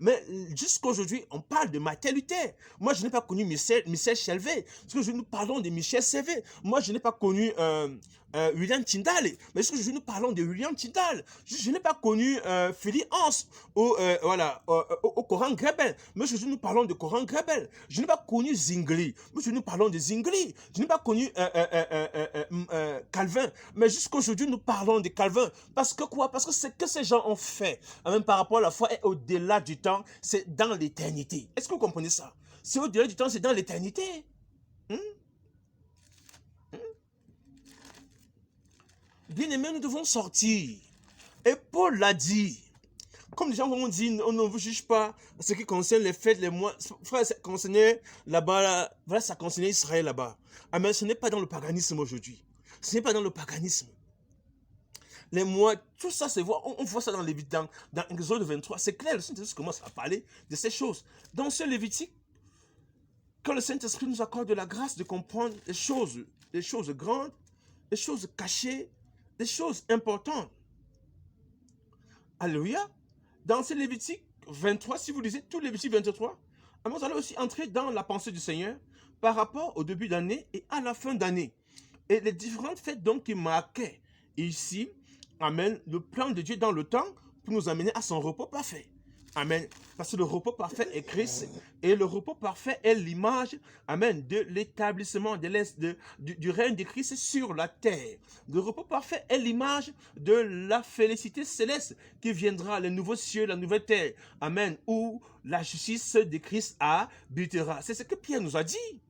Speaker 1: mais jusqu'à aujourd'hui, on parle de Martin Luther. Moi je n'ai pas connu Michel Chelvet, parce que nous parlons de Michel Chelvet. Moi je n'ai pas connu William Tyndale, mais est-ce que nous parlons de William Tyndale? Je n'ai pas connu Philippe Hans au Coran Grebel, mais est-ce que nous parlons de Coran Grebel? Je n'ai pas connu Zwingli, mais est-ce que nous parlons de Zwingli? Je n'ai pas connu Calvin, mais jusqu'aujourd'hui nous parlons de Calvin. Parce que quoi? Parce que ce que ces gens ont fait, même par rapport à la foi, est au-delà du temps, c'est dans l'éternité. Est-ce que vous comprenez ça? C'est au-delà du temps, c'est dans l'éternité. Bien-aimés, nous devons sortir. Et Paul l'a dit. Comme les gens vont dire, on ne vous juge pas ce qui concerne les fêtes, les mois. Frère, ça concernait là-bas, voilà, ça concernait Israël là-bas. Ah, mais ce n'est pas dans le paganisme aujourd'hui. Ce n'est pas dans le paganisme. Les mois, tout ça, on voit ça dans Lévitique, dans Exode 23. C'est clair, le Saint-Esprit commence à parler de ces choses. Dans ce Lévitique, quand le Saint-Esprit nous accorde de la grâce de comprendre les choses grandes, les choses cachées, des choses importantes. Alléluia. Dans ce Lévitique 23, si vous lisez tout Lévitique 23, vous allez aussi entrer dans la pensée du Seigneur par rapport au début d'année et à la fin d'année. Et les différentes fêtes donc qui marquaient ici, amen, le plan de Dieu dans le temps pour nous amener à son repos parfait. Amen. Parce que le repos parfait est Christ et le repos parfait est l'image, amen, de l'établissement du règne de Christ sur la terre. Le repos parfait est l'image de la félicité céleste qui viendra, les nouveaux cieux, la nouvelle terre. Amen. Où la justice de Christ habitera. C'est ce que Pierre nous a dit.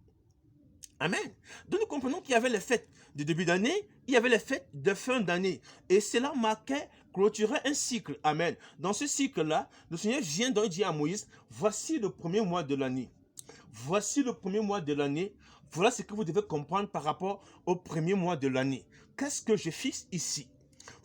Speaker 1: Amen. Donc nous comprenons qu'il y avait les fêtes de début d'année, il y avait les fêtes de fin d'année. Et cela marquait, clôturait un cycle. Amen. Dans ce cycle-là, le Seigneur vient donc dire à Moïse, voici le premier mois de l'année. Voici le premier mois de l'année. Voilà ce que vous devez comprendre par rapport au premier mois de l'année. Qu'est-ce que je fixe ici?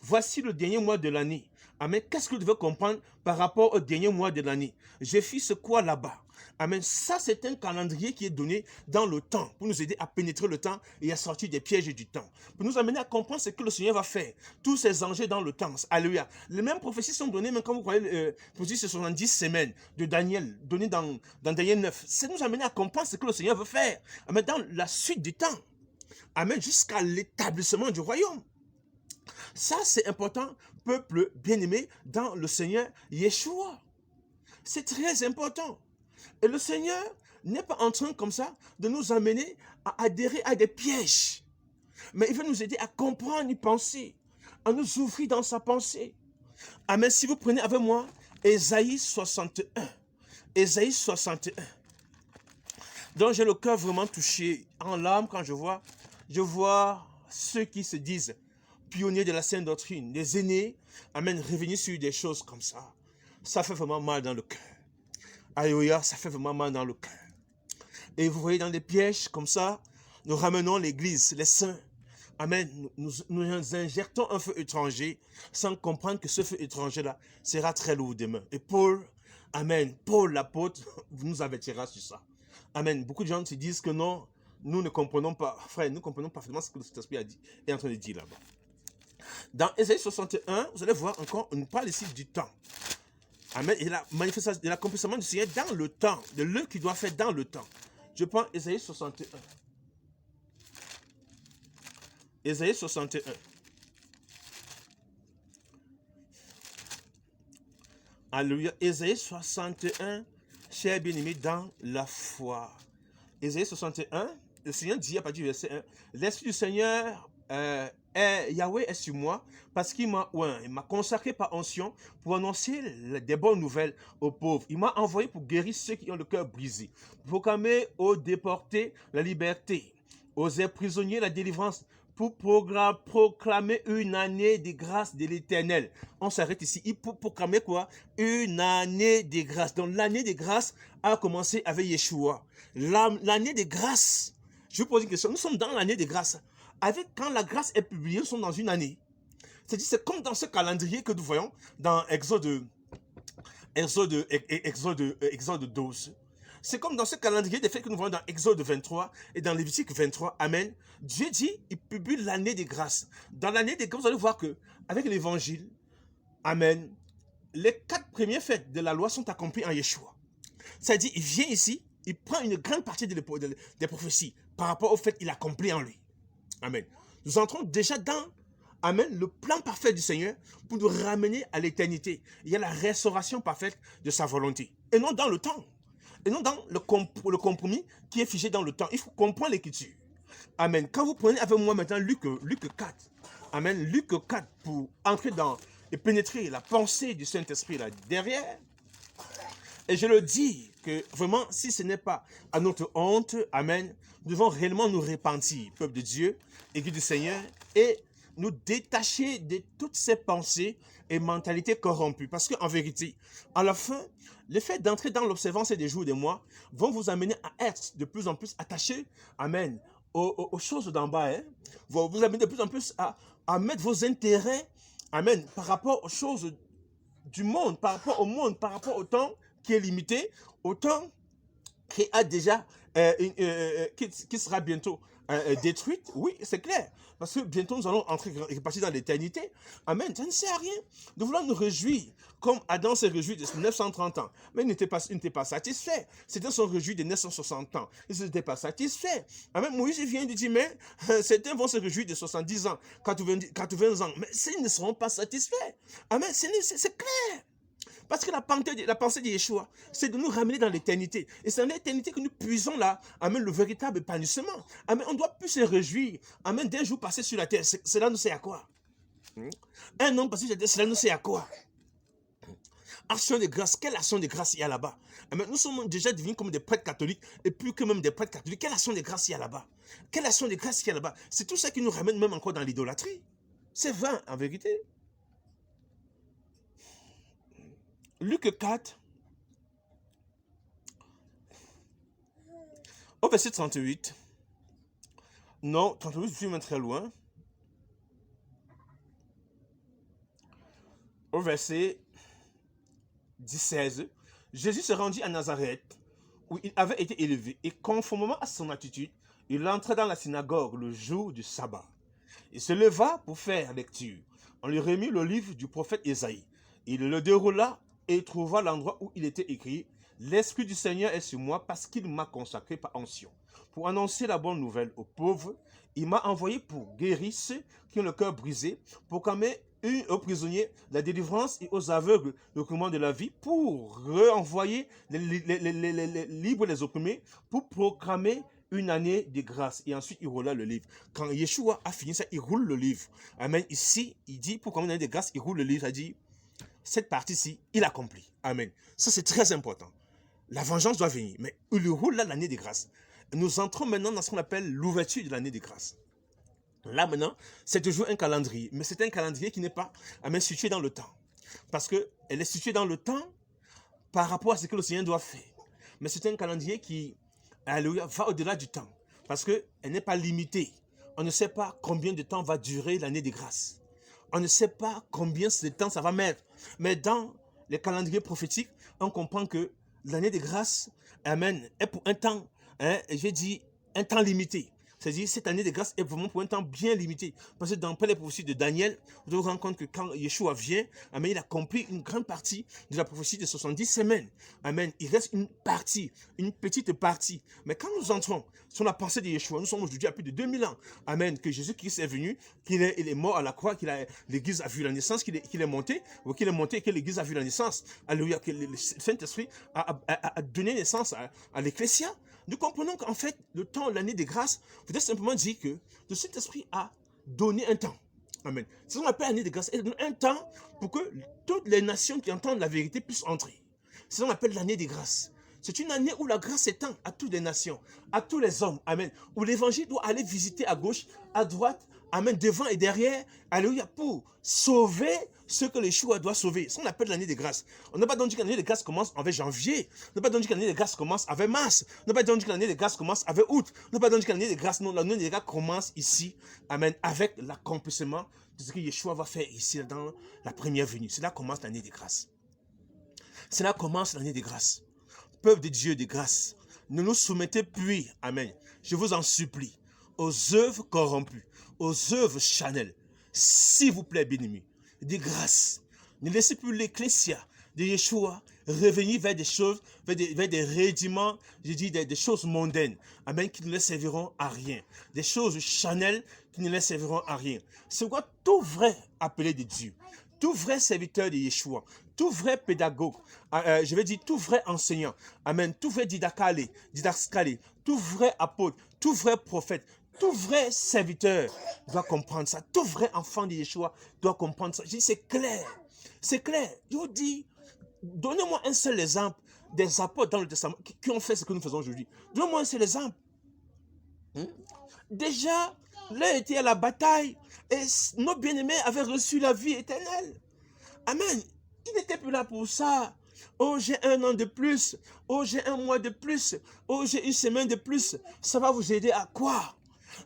Speaker 1: Voici le dernier mois de l'année. Amen. Qu'est-ce que vous devez comprendre par rapport au dernier mois de l'année? Je fixe quoi là-bas? Amen. Ça, c'est un calendrier qui est donné dans le temps pour nous aider à pénétrer le temps et à sortir des pièges du temps. Pour nous amener à comprendre ce que le Seigneur va faire. Tous ces enjeux dans le temps. Alléluia. Les mêmes prophéties sont données, même quand vous croyez, prophéties sur 70 semaines de Daniel, données dans Daniel 9. Ça nous amène à comprendre ce que le Seigneur veut faire. Amen. Dans la suite du temps. Amen. Jusqu'à l'établissement du royaume. Ça, c'est important, peuple bien-aimé, dans le Seigneur Yeshua. C'est très important. Et le Seigneur n'est pas en train comme ça de nous amener à adhérer à des pièges. Mais il veut nous aider à comprendre une pensée, à nous ouvrir dans sa pensée. Amen. Si vous prenez avec moi Ésaïe 61. Ésaïe 61. Donc j'ai le cœur vraiment touché en larmes quand je vois ceux qui se disent pionniers de la sainte doctrine, les aînés, amen, revenir sur des choses comme ça. Ça fait vraiment mal dans le cœur. Alléluia, ça fait vraiment mal dans le cœur. Et vous voyez dans des pièges comme ça, nous ramenons l'église, les saints. Amen. Nous injectons un feu étranger sans comprendre que ce feu étranger-là sera très lourd demain. Et Paul, amen, Paul l'apôtre nous avertira sur ça. Amen. Beaucoup de gens se disent que non, nous ne comprenons pas, frère, nous comprenons parfaitement ce que le Saint-Esprit est en train de dire là-bas. Dans Ésaïe 61, vous allez voir encore, on parle ici du temps. Amen. Et la manifestation, l'accomplissement du Seigneur dans le temps, de l'œuvre qu'il doit faire dans le temps. Je prends Ésaïe 61. Ésaïe 61. Alléluia. Ésaïe 61, chers bien-aimés dans la foi. Ésaïe 61, le Seigneur dit à partir du verset 1, l'Esprit du Seigneur, Yahweh est sur moi, parce qu'il m'a oint, il m'a consacré par onction pour annoncer des bonnes nouvelles aux pauvres. Il m'a envoyé pour guérir ceux qui ont le cœur brisé, pour proclamer aux déportés la liberté, aux prisonniers la délivrance, pour proclamer une année de grâce de l'Éternel. On s'arrête ici. Il pour proclamer quoi? Une année de grâce. Donc l'année de grâce a commencé avec Yeshua. L'année de grâce, je vous pose une question. Nous sommes dans l'année de grâce. Quand la grâce est publiée, nous sommes dans une année. C'est-à-dire, c'est comme dans ce calendrier que nous voyons dans Exode 12. C'est comme dans ce calendrier des faits que nous voyons dans Exode 23 et dans Lévitique 23. Amen. Dieu dit, il publie l'année des grâces. Dans l'année des grâces, vous allez voir que avec l'évangile, amen, les 4 premières fêtes de la loi sont accomplies en Yeshua. C'est-à-dire, il vient ici, il prend une grande partie des prophéties par rapport au fait qu'il accomplit en lui. Amen. Nous entrons déjà dans, amen, le plan parfait du Seigneur pour nous ramener à l'éternité. Il y a la restauration parfaite de sa volonté. Et non dans le temps. Et non dans le compromis qui est figé dans le temps. Il faut comprendre l'écriture. Amen. Quand vous prenez avec moi maintenant Luc 4. Amen. Luc 4 pour entrer dans et pénétrer la pensée du Saint-Esprit là derrière. Et je le dis que vraiment, si ce n'est pas à notre honte, amen, nous devons réellement nous repentir, peuple de Dieu, Église du Seigneur, et nous détacher de toutes ces pensées et mentalités corrompues. Parce qu'en vérité, à la fin, le fait d'entrer dans l'observance des jours et des mois vont vous amener à être de plus en plus attachés, amen, aux choses d'en bas. Hein. Vont vous amener de plus en plus à mettre vos intérêts, amen, par rapport aux choses du monde, par rapport au monde, par rapport au temps qui est limité, au temps qui a déjà, qui sera bientôt détruite. Oui, c'est clair. Parce que bientôt nous allons entrer et passer dans l'éternité. Amen. Ça ne sert à rien de vouloir nous réjouir comme Adam s'est réjoui de 930 ans. Mais il n'était pas satisfait. Certains sont réjouis de 960 ans. Ils n'étaient pas satisfaits. Amen. Moïse vient de dire, mais certains vont se réjouir de 70 ans, 80 ans. Mais ils ne seront pas satisfaits. Amen. C'est clair. Parce que la pensée de Yeshua, c'est de nous ramener dans l'éternité. Et c'est dans l'éternité que nous puisons là, amen, le véritable épanouissement. Amen, on doit plus se réjouir, amen, d'un jour passé sur la terre. Cela nous sert à quoi? Un an passé sur la terre, cela nous sert à quoi? Action de grâce, quelle action de grâce il y a là-bas? Amen, nous sommes déjà devenus comme des prêtres catholiques, et plus que même des prêtres catholiques. Quelle action de grâce il y a là-bas? Quelle action de grâce il y a là-bas? C'est tout ça qui nous ramène même encore dans l'idolâtrie. C'est vain, en vérité. Luc 4, au verset 38. Non, 38, je suis même très loin. Au verset 16, Jésus se rendit à Nazareth, où il avait été élevé, et conformément à son attitude, il entra dans la synagogue le jour du sabbat. Il se leva pour faire lecture. On lui remit le livre du prophète Ésaïe. Il le déroula et trouva l'endroit où il était écrit « L'Esprit du Seigneur est sur moi parce qu'il m'a consacré par onction. Pour annoncer la bonne nouvelle aux pauvres, il m'a envoyé pour guérir ceux qui ont le cœur brisé, pour proclamer aux prisonniers la délivrance et aux aveugles le commandement de la vie, pour renvoyer les libres les opprimés, pour proclamer une année de grâce. Et ensuite, il roula le livre. Quand Yeshua a fini ça, il roule le livre. Amen. Ici, il dit, pour proclamer une année de grâce, il roule le livre. Il dit, cette partie-ci, il accomplit. Amen. Ça, c'est très important. La vengeance doit venir, mais il roule là l'année de grâce. Nous entrons maintenant dans ce qu'on appelle l'ouverture de l'année de grâce. Là maintenant, c'est toujours un calendrier, mais c'est un calendrier qui n'est pas situé dans le temps. Parce qu'elle est située dans le temps par rapport à ce que le Seigneur doit faire. Mais c'est un calendrier qui, alléluia, va au-delà du temps. Parce qu'elle n'est pas limitée. On ne sait pas combien de temps va durer l'année de grâce. On ne sait pas combien de temps ça va mettre. Mais dans les calendriers prophétiques, on comprend que l'année de grâce, amen, est pour un temps, j'ai dit, un temps limité. C'est-à-dire, cette année de grâce est vraiment pour un temps bien limité. Parce que dans les prophéties de Daniel, vous devez vous rendre compte que quand Yeshua vient, amen, il a accompli une grande partie de la prophétie de 70 semaines. Amen. Il reste une partie, une petite partie. Mais quand nous entrons sur la pensée de Yeshua, nous sommes aujourd'hui à plus de 2000 ans. Amen. Que Jésus-Christ est venu, qu'il est mort à la croix, l'Église a vu la naissance, qu'il est monté, et que l'Église a vu la naissance. Alléluia, que le Saint-Esprit a donné naissance à l'Ecclésia. Nous comprenons qu'en fait, le temps, l'année des grâces, vous devez simplement dire que le Saint-Esprit a donné un temps. Amen. C'est ce qu'on appelle l'année des grâces. Il donne un temps pour que toutes les nations qui entendent la vérité puissent entrer. C'est ce qu'on appelle l'année des grâces. C'est une année où la grâce s'étend à toutes les nations, à tous les hommes. Amen. Où l'évangile doit aller visiter à gauche, à droite, amen, devant et derrière. Alléluia, pour sauver ce que Yeshua doit sauver. C'est ce qu'on appelle l'année des grâces. On n'a pas dit que l'année des grâces commence avec janvier. On n'a pas dit que l'année des grâces commence avec mars. On n'a pas dit que l'année des grâces commence avec août. On n'a pas dit que l'année des grâces, non, l'année des grâces commence ici, amen, avec l'accomplissement de ce que Yeshua va faire ici dans la première venue. C'est là que commence l'année des grâces. C'est là que commence l'année des grâces. Peuple de Dieu de grâce, ne nous soumettez plus, amen, je vous en supplie, aux œuvres corrompues, aux œuvres charnelles. S'il vous plaît, bien-aimés, de grâce, ne laissez plus l'ecclésia de Yeshua revenir vers des choses, vers des rudiments, je dis des choses mondaines, amen, qui ne les serviront à rien. Des choses charnelles qui ne les serviront à rien. C'est quoi tout vrai appelé de Dieu, tout vrai serviteur de Yeshua, tout vrai pédagogue, je vais dire tout vrai enseignant, amen, tout vrai didascale, tout vrai apôtre, tout vrai prophète, tout vrai serviteur doit comprendre ça. Tout vrai enfant de Yeshua doit comprendre ça. Je dis, c'est clair. C'est clair. Je vous dis, donnez-moi un seul exemple des apôtres dans le Testament qui ont fait ce que nous faisons aujourd'hui. Donnez-moi un seul exemple. Déjà, là était à la bataille et nos bien-aimés avaient reçu la vie éternelle. Amen. Ils n'étaient plus là pour ça. Oh, j'ai un an de plus. Oh, j'ai un mois de plus. Oh, j'ai une semaine de plus. Ça va vous aider à quoi?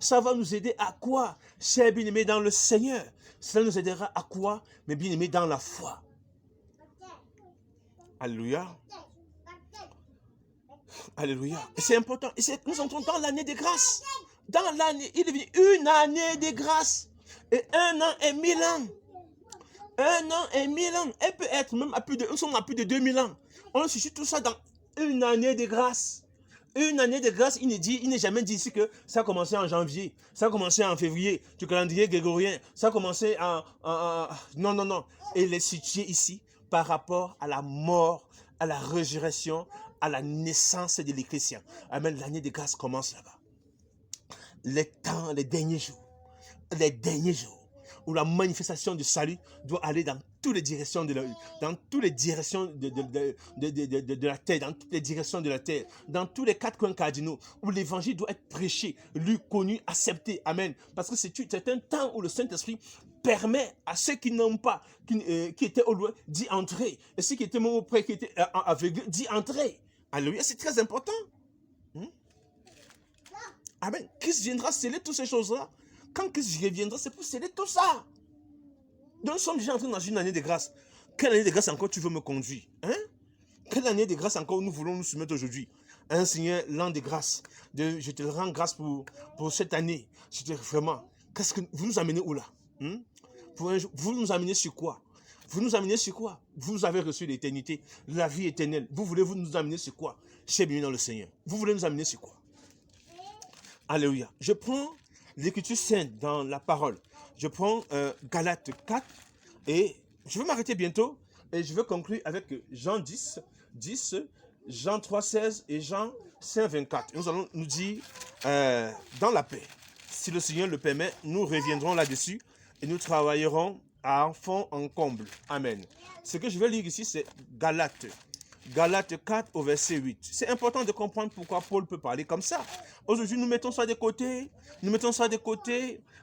Speaker 1: Ça va nous aider à quoi, chers bien-aimés dans le Seigneur? Cela nous aidera à quoi, mes bien-aimés dans la foi? Alléluia. Alléluia. Et c'est important. Et nous entrons dans l'année de grâce. Dans l'année, il est venu une année de grâce. Et 1 an et 1000 ans. 1 an et 1000 ans. Elle peut être même à plus de, nous sommes à plus de 2000 ans. On se tout ça dans une année de grâce. Une année de grâce, il n'est jamais dit ici que ça a commencé en janvier, ça a commencé en février, du calendrier grégorien, ça a commencé non, non, non. Il est situé ici par rapport à la mort, à la résurrection, à la naissance de l'Ecclésia. Amen, l'année de grâce commence là-bas. Les derniers jours, où la manifestation du salut doit aller dans toutes les directions de la terre, dans toutes les directions de la terre, dans tous les 4 coins cardinaux, où l'évangile doit être prêché, lu, connu, accepté. Amen. Parce que c'est un temps où le Saint-Esprit permet à ceux qui n'ont pas, qui étaient au loin, d'y entrer. Et ceux qui étaient même auprès, qui étaient aveugles, d'y entrer. Alléluia, c'est très important. Amen. Christ viendra sceller toutes ces choses-là. Quand Christ reviendra, c'est pour sceller tout ça. Donc nous sommes déjà entrés dans une année de grâce. Quelle année de grâce encore tu veux me conduire? Quelle année de grâce encore nous voulons nous soumettre aujourd'hui? Seigneur, l'an de grâce. Je te rends grâce pour cette année. Vraiment, qu'est-ce que vous nous amenez où là? Vous nous amenez sur quoi? Vous nous amenez sur quoi? Vous avez reçu l'éternité, la vie éternelle. Vous nous amener sur quoi? Chez bienvenue dans le Seigneur. Vous voulez nous amener sur quoi? Alléluia. Je prends l'Écriture sainte dans la parole. Je prends Galates 4, Et je vais m'arrêter bientôt et je vais conclure avec Jean 10, Jean 3, 16 et Jean 5, 24. Nous allons nous dire dans la paix. Si le Seigneur le permet, nous reviendrons là-dessus et nous travaillerons à fond en comble. Amen. Ce que je vais lire ici, c'est Galates 4 au verset 8. C'est important de comprendre pourquoi Paul peut parler comme ça. Aujourd'hui, nous mettons ça de côté.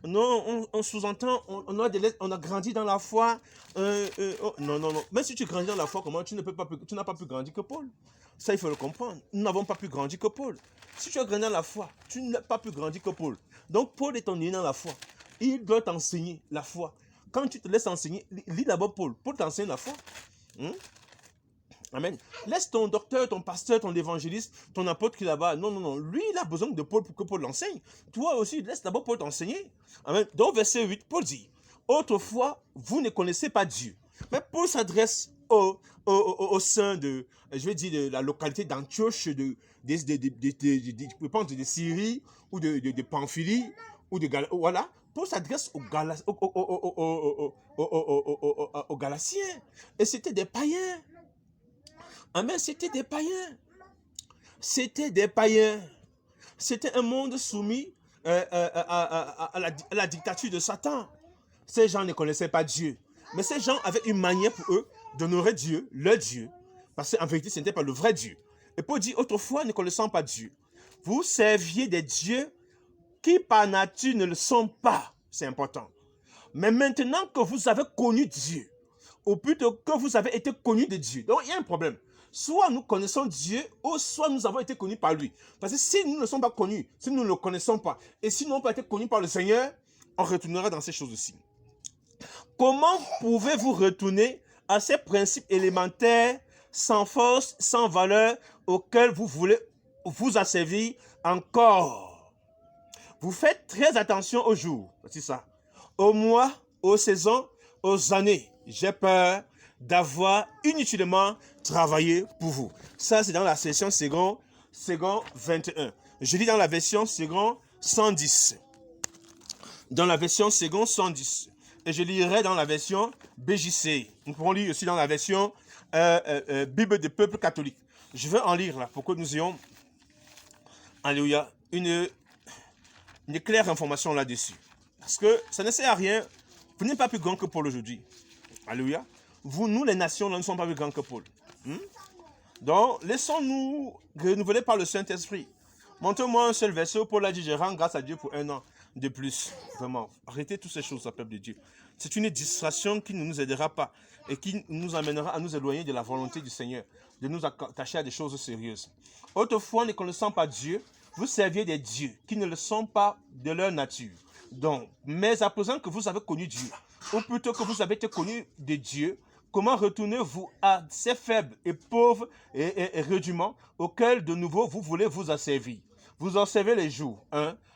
Speaker 1: Non, on sous-entend, on a grandi dans la foi. Non. Même si tu grandis dans la foi, comment tu n'as pas pu grandir que Paul. Ça, il faut le comprendre. Nous n'avons pas pu grandir que Paul. Si tu as grandi dans la foi, tu n'as pas pu grandir que Paul. Donc, Paul est né dans la foi. Il doit t'enseigner la foi. Quand tu te laisses enseigner, lis d'abord Paul. Paul t'enseigne la foi. Amen. Laisse ton docteur, ton pasteur, ton évangéliste, ton apôtre qui est là-bas. Non. Lui, il a besoin de Paul pour que Paul l'enseigne. Toi aussi, laisse d'abord Paul t'enseigner. Amen. Dans verset 8, Paul dit, autrefois, vous ne connaissez pas Dieu. Mais Paul s'adresse au sein de, je vais dire, de la localité d'Antioche, de Syrie, ou de Pamphylie, ou de Galatiens. Voilà. Paul s'adresse aux Galatiens. Et c'était des païens. Amen, c'était des païens. C'était un monde soumis à la dictature de Satan. Ces gens ne connaissaient pas Dieu. Mais ces gens avaient une manière pour eux d'honorer Dieu, leur Dieu. Parce qu'en vérité, ce n'était pas le vrai Dieu. Et Paul dit, autrefois, ne connaissant pas Dieu, vous serviez des dieux qui par nature ne le sont pas. C'est important. Mais maintenant que vous avez connu Dieu, ou plutôt que vous avez été connu de Dieu. Donc, il y a un problème. Soit nous connaissons Dieu, ou soit nous avons été connus par lui. Parce que si nous ne sommes pas connus, si nous ne le connaissons pas, et si nous n'avons pas été connus par le Seigneur, on retournera dans ces choses-ci. Comment pouvez-vous retourner à ces principes élémentaires, sans force, sans valeur, auxquels vous voulez vous asservir encore? Vous faites très attention aux jours, c'est ça, aux mois, aux saisons, aux années. J'ai peur d'avoir inutilement travaillé pour vous. Ça, c'est dans la version second 21. Je lis dans la version second 110. Dans la version second 110. Et je lirai dans la version BJC. Nous pouvons lire aussi dans la version Bible des peuples catholiques. Je vais en lire là pour que nous ayons, alléluia, une claire information là-dessus. Parce que ça ne sert à rien. Vous n'êtes pas plus grand que Paul aujourd'hui. Alléluia. Nous, les nations, nous ne sommes pas plus grands que Paul. Donc, laissons-nous renouveler par le Saint-Esprit. Montre-moi un seul verset où Paul a dit, je rends grâce à Dieu pour un an de plus. Vraiment, arrêtez toutes ces choses, peuple de Dieu. C'est une distraction qui ne nous aidera pas et qui nous amènera à nous éloigner de la volonté du Seigneur, de nous attacher à des choses sérieuses. Autrefois, ne connaissant pas Dieu, vous serviez des dieux qui ne le sont pas de leur nature. Donc, mais à présent que vous avez connu Dieu, ou plutôt que vous avez été connu de Dieu, comment retournez-vous à ces faibles et pauvres et rudiments auxquels de nouveau vous voulez vous asservir? Vous observez les jours,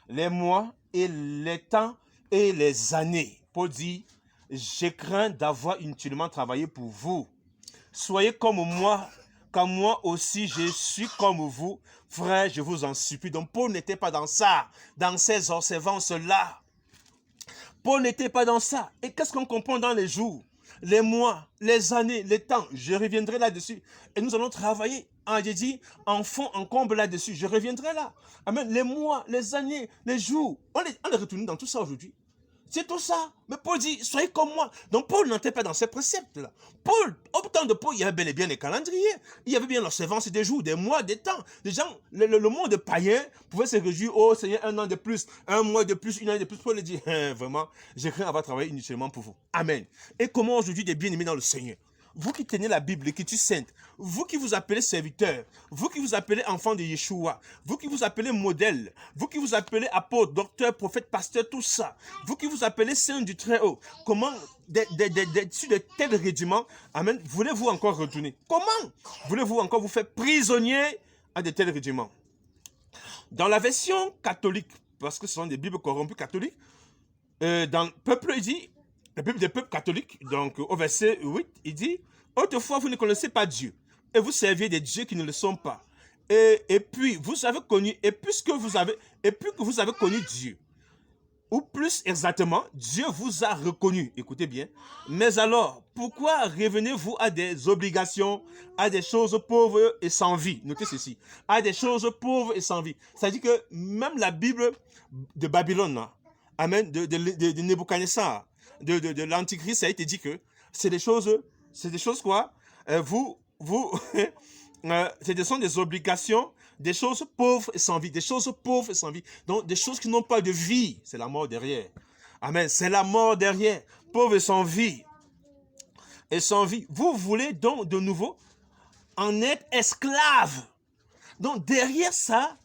Speaker 1: les mois et les temps et les années. Paul dit, je crains d'avoir inutilement travaillé pour vous. Soyez comme moi, car moi aussi je suis comme vous. Frère, je vous en supplie. Donc Paul n'était pas dans ça, dans ces observances-là. Paul n'était pas dans ça. Et qu'est-ce qu'on comprend dans les jours, les mois, les années, les temps? Je reviendrai là-dessus. Et nous allons travailler, j'ai dit, en fond, en comble là-dessus. Je reviendrai là. Amen. Les mois, les années, les jours. On est retourné dans tout ça aujourd'hui. C'est tout ça. Mais Paul dit, soyez comme moi. Donc Paul n'entrait pas dans ces préceptes-là. Paul, au temps de Paul, il y avait bel et bien les calendriers. Il y avait bien l'observance des jours, des mois, des temps. Les gens, le monde païen pouvait se réjouir, oh Seigneur, un an de plus, un mois de plus, une année de plus. Paul dit, vraiment, j'ai craint avoir travaillé inutilement pour vous. Amen. Et comment aujourd'hui des bien-aimés dans le Seigneur? Vous qui tenez la Bible, l'écriture sainte, vous qui vous appelez serviteur, vous qui vous appelez enfant de Yeshua, vous qui vous appelez modèle, vous qui vous appelez apôtre, docteur, prophète, pasteur, tout ça, vous qui vous appelez saint du Très-Haut, comment, sur de tels rudiments, amen, voulez-vous encore retourner? Comment voulez-vous encore vous faire prisonnier à de tels rudiments? Dans la version catholique, parce que ce sont des Bibles corrompues catholiques, dans le peuple, il dit, la Bible des peuples catholiques, donc au verset 8, il dit, autrefois vous ne connaissez pas Dieu, et vous serviez des dieux qui ne le sont pas. Et puis, vous avez connu, et puis que vous avez connu Dieu, Ou plus exactement, Dieu vous a reconnu. Écoutez bien. Mais alors, pourquoi revenez-vous à des obligations, à des choses pauvres et sans vie? Notez ceci. À des choses pauvres et sans vie. Ça dit que même la Bible de Babylone, là, amen, de Nebuchadnezzar, de l'Antichrist, ça a été dit que c'est des choses quoi? Ce sont des obligations, des choses pauvres et sans vie, des choses pauvres et sans vie. Donc, des choses qui n'ont pas de vie, c'est la mort derrière. Amen, c'est la mort derrière, pauvre et sans vie. Et sans vie. Vous voulez donc de nouveau en être esclave. Donc, derrière ça,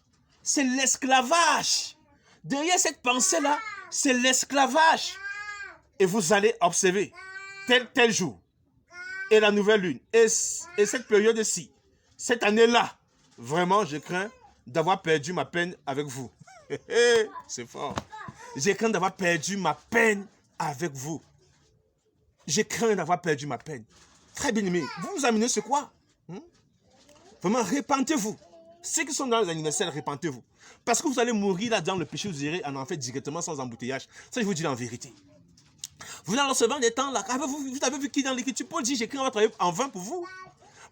Speaker 1: c'est l'esclavage. Derrière cette pensée-là, c'est l'esclavage. Et vous allez observer tel jour, et la nouvelle lune, et cette période-ci, cette année-là, vraiment, je crains d'avoir perdu ma peine avec vous. C'est fort. Je crains d'avoir perdu ma peine avec vous. Je crains d'avoir perdu ma peine. Très bien aimé, vous vous amenez sur quoi? Vraiment, repentez-vous. Ceux qui sont dans les anniversaires, repentez-vous. Parce que vous allez mourir là dans le péché, vous irez en enfer directement sans embouteillage. Ça, je vous dis la vérité. Vous allez recevoir des temps là. Vous avez vu qui dans l'écriture? Paul dit, j'écris, on va travailler en vain pour vous.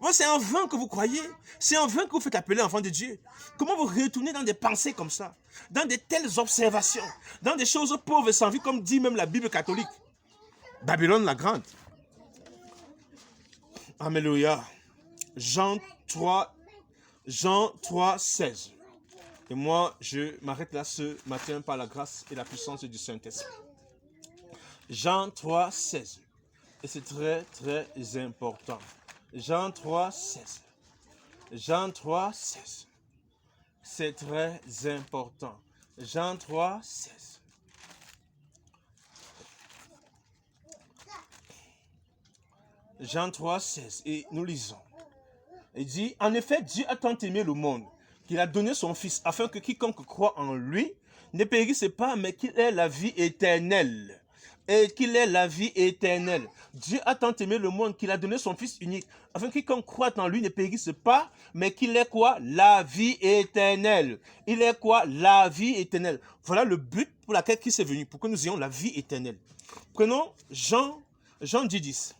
Speaker 1: Bon, c'est en vain que vous croyez. C'est en vain que vous faites appeler enfant de Dieu. Comment vous retournez dans des pensées comme ça? Dans de telles observations. Dans des choses pauvres et sans vie, comme dit même la Bible catholique. Babylone la grande. Alléluia. Jean 3, 16. Et moi, je m'arrête là ce matin par la grâce et la puissance du Saint-Esprit. Jean 3, 16. Et c'est très, très important. Jean 3, 16. Jean 3, 16. C'est très important. Jean 3, 16. Jean 3, 16. Et nous lisons. Il dit, en effet, Dieu a tant aimé le monde qu'il a donné son Fils, afin que quiconque croit en lui ne périsse pas, mais qu'il ait la vie éternelle. Et qu'il ait la vie éternelle. Dieu a tant aimé le monde qu'il a donné son Fils unique, afin que quiconque croit en lui ne périsse pas, mais qu'il ait quoi? La vie éternelle. Il est quoi? La vie éternelle. Voilà le but pour lequel il s'est venu, pour que nous ayons la vie éternelle. Prenons Jean 10, 10.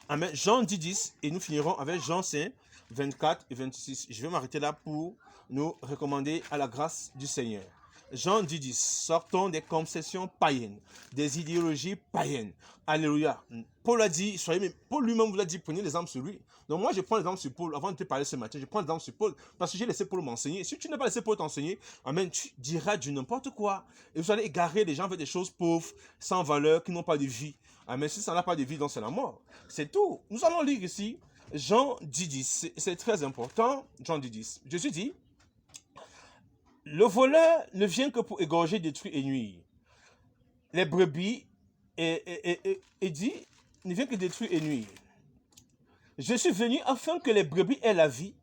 Speaker 1: Amen. Jean 10, 10, et nous finirons avec Jean 5, 24 et 26. Je vais m'arrêter là pour nous recommander à la grâce du Seigneur. Jean 10, 10. Sortons des conceptions païennes, des idéologies païennes. Alléluia. Paul a dit, Paul lui-même vous a dit, prenez l'exemple sur lui. Donc moi, je prends l'exemple sur Paul. Avant de te parler ce matin, je prends l'exemple sur Paul parce que j'ai laissé Paul m'enseigner. Si tu n'as pas laissé Paul t'enseigner, amen, tu diras du n'importe quoi. Et vous allez égarer les gens avec des choses pauvres, sans valeur, qui n'ont pas de vie. Amen. Si ça n'a pas de vie, donc c'est la mort. C'est tout. Nous allons lire ici Jean 10, 10. C'est très important. Jean 10, 10. Jésus dit, le voleur ne vient que pour égorger, détruire et nuire. Les brebis, et dit, ne vient que détruire et nuire. Je suis venu afin que les brebis aient la vie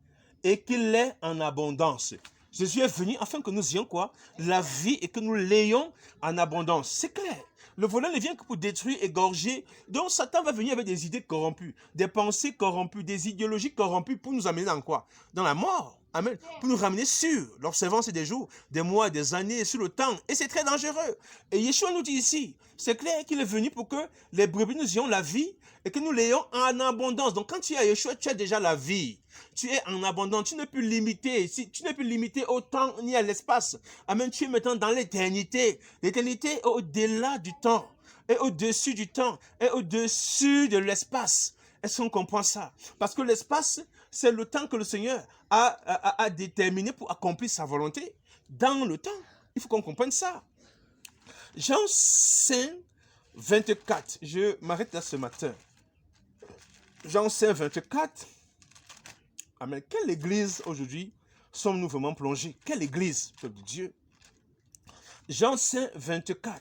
Speaker 1: et qu'il l'ait en abondance. Jésus est venu afin que nous ayons quoi? La vie et que nous l'ayons en abondance. C'est clair. Le voleur ne vient que pour détruire, égorger. Donc Satan va venir avec des idées corrompues, des pensées corrompues, des idéologies corrompues pour nous amener dans quoi? Dans la mort. Amen. Pour nous ramener sur l'observance des jours, des mois, des années, sur le temps. Et c'est très dangereux. Et Yeshua nous dit ici, c'est clair qu'il est venu pour que les brebis nous ayons la vie et que nous l'ayons en abondance. Donc quand tu es à Yeshua, tu as déjà la vie. Tu es en abondance. Tu n'es plus limité. Tu n'es plus limité au temps ni à l'espace. Amen. Tu es maintenant dans l'éternité. L'éternité est au-delà du temps. Et au-dessus du temps. Et au-dessus de l'espace. Est-ce qu'on comprend ça? Parce que l'espace, c'est le temps que le Seigneur a déterminé pour accomplir sa volonté dans le temps. Il faut qu'on comprenne ça. Jean 5, 24. Je m'arrête là ce matin. Jean 5, 24. Amen. Quelle église aujourd'hui sommes-nous vraiment plongés? Quelle église, peuple de Dieu? Jean 5, 24.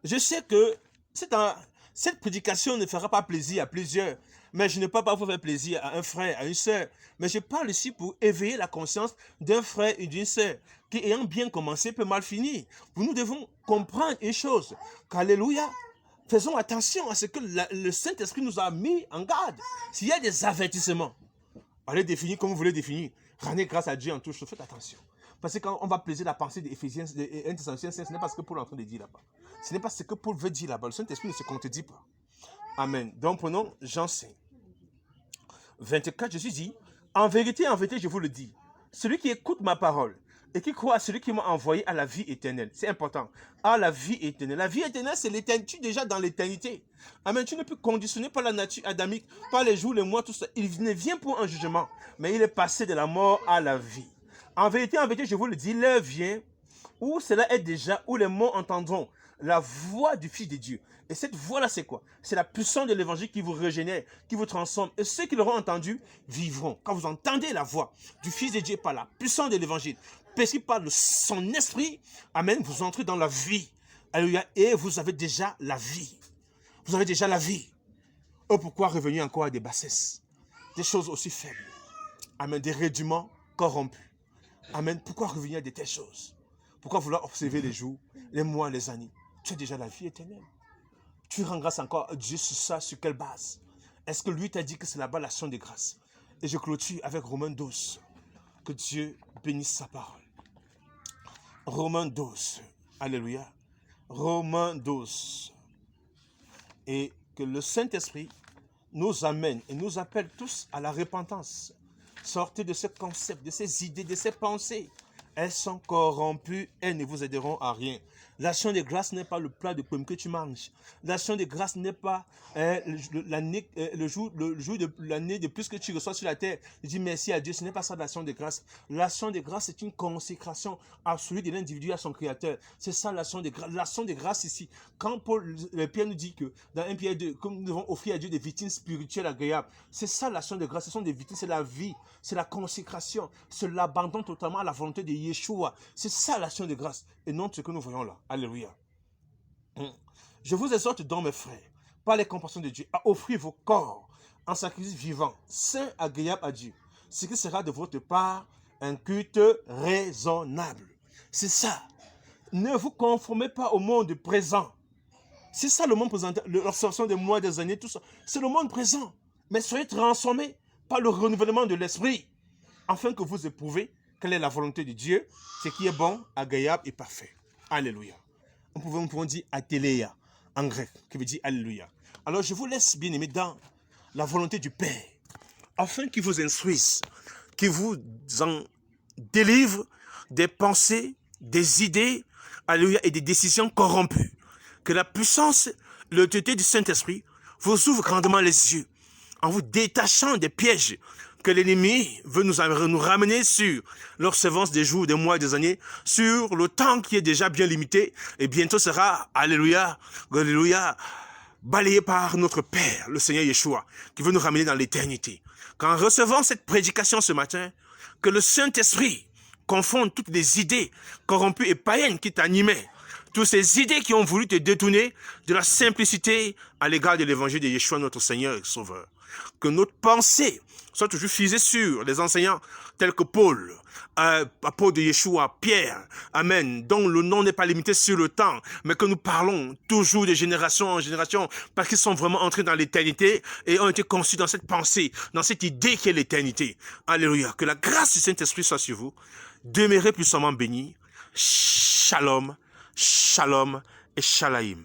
Speaker 1: Je sais que cette prédication ne fera pas plaisir à plusieurs, mais je ne peux pas vous faire plaisir à un frère, à une sœur. Mais je parle ici pour éveiller la conscience d'un frère et d'une sœur qui, ayant bien commencé, peut mal finir. Nous devons comprendre une chose, qu'alléluia, faisons attention à ce que le Saint-Esprit nous a mis en garde. S'il y a des avertissements, allez définir comme vous voulez définir. Rendez grâce à Dieu en toute chose. Faites attention. Parce que quand on va plaiser la pensée d'Éphésiens, de 1 Thessaloniciens 5, ce n'est pas ce que Paul est en train de dire là-bas. Ce n'est pas ce que Paul veut dire là-bas. Le Saint-Esprit ne se contredit pas. Amen. Donc prenons Jean 5. 24, Jésus dit, en vérité, je vous le dis, celui qui écoute ma parole et qui croit à celui qui m'a envoyé à la vie éternelle. C'est important. À la vie éternelle. La vie éternelle, c'est l'éternité, déjà dans l'éternité. Amen. Tu ne peux conditionner par la nature adamique, par les jours, les mois, tout ça. Il ne vient pour un jugement, mais il est passé de la mort à la vie. En vérité, je vous le dis, l'heure vient où cela est déjà, où les morts entendront la voix du Fils de Dieu. Et cette voix-là, c'est quoi? C'est la puissance de l'évangile qui vous régénère, qui vous transforme. Et ceux qui l'auront entendu vivront. Quand vous entendez la voix du Fils de Dieu par la puissance de l'évangile, parce qu'il parle de son esprit, amen, vous entrez dans la vie. Alléluia. Et vous avez déjà la vie. Vous avez déjà la vie. Oh, pourquoi revenir encore à des bassesses? Des choses aussi faibles. Amen. Des rudiments corrompus. Amen. Pourquoi revenir à de telles choses? Pourquoi vouloir observer les jours, les mois, les années? Tu as déjà la vie éternelle. Tu rends grâce encore à Dieu sur ça, sur quelle base? Est-ce que lui t'a dit que c'est là-bas l'action de grâce? Et je clôture avec Romains 12. Que Dieu bénisse sa parole. Romains 12. Alléluia. Romains 12. Et que le Saint-Esprit nous amène et nous appelle tous à la repentance. Sortez de ce concept, de ces idées, de ces pensées. Elles sont corrompues, elles ne vous aideront à rien. L'action de grâce n'est pas le plat de pommes que tu manges. L'action de grâce n'est pas le jour de l'année de plus que tu reçois sur la terre. Je dis merci à Dieu, ce n'est pas ça l'action de grâce. L'action de grâce, c'est une consécration absolue de l'individu à son Créateur. C'est ça l'action de grâce. L'action de grâce ici, quand Pierre nous dit que dans 1 Pierre 2, comme nous devons offrir à Dieu des victimes spirituelles agréables, c'est ça l'action de grâce. Ce sont des victimes, c'est la vie, c'est la consécration, c'est l'abandon totalement à la volonté de Yeshua. C'est ça l'action de grâce et non ce que nous voyons là. Alléluia. Je vous exhorte donc, mes frères, par les compassions de Dieu, à offrir vos corps en sacrifice vivant, saint, agréable à Dieu, ce qui sera de votre part un culte raisonnable. C'est ça. Ne vous conformez pas au monde présent. C'est ça le monde présent, l'observation des mois, des années, tout ça. C'est le monde présent. Mais soyez transformés par le renouvellement de l'esprit, afin que vous éprouvez quelle est la volonté de Dieu, ce qui est bon, agréable et parfait. Alléluia. Nous pouvons dire Atéléa en grec, qui veut dire Alléluia. Alors je vous laisse, bien aimés, dans la volonté du Père, afin qu'il vous instruise, qu'il vous en délivre des pensées, des idées, alléluia, et des décisions corrompues. Que la puissance, l'autorité du Saint-Esprit vous ouvre grandement les yeux, en vous détachant des pièges que l'ennemi veut nous ramener sur l'observance des jours, des mois et des années, sur le temps qui est déjà bien limité, et bientôt sera, alléluia, alléluia, balayé par notre Père, le Seigneur Yeshua, qui veut nous ramener dans l'éternité. Qu'en recevant cette prédication ce matin, que le Saint-Esprit confonde toutes les idées corrompues et païennes qui t'animaient, toutes ces idées qui ont voulu te détourner de la simplicité à l'égard de l'évangile de Yeshua, notre Seigneur et Sauveur. Que notre pensée soit toujours fixée sur les enseignants tels que Paul, apôtre de Yeshua, Pierre, Amen, dont le nom n'est pas limité sur le temps, mais que nous parlons toujours de génération en génération, parce qu'ils sont vraiment entrés dans l'éternité et ont été conçus dans cette pensée, dans cette idée qui est l'éternité. Alléluia. Que la grâce du Saint-Esprit soit sur vous. Demeurez puissamment bénis. Shalom, shalom et shalaim.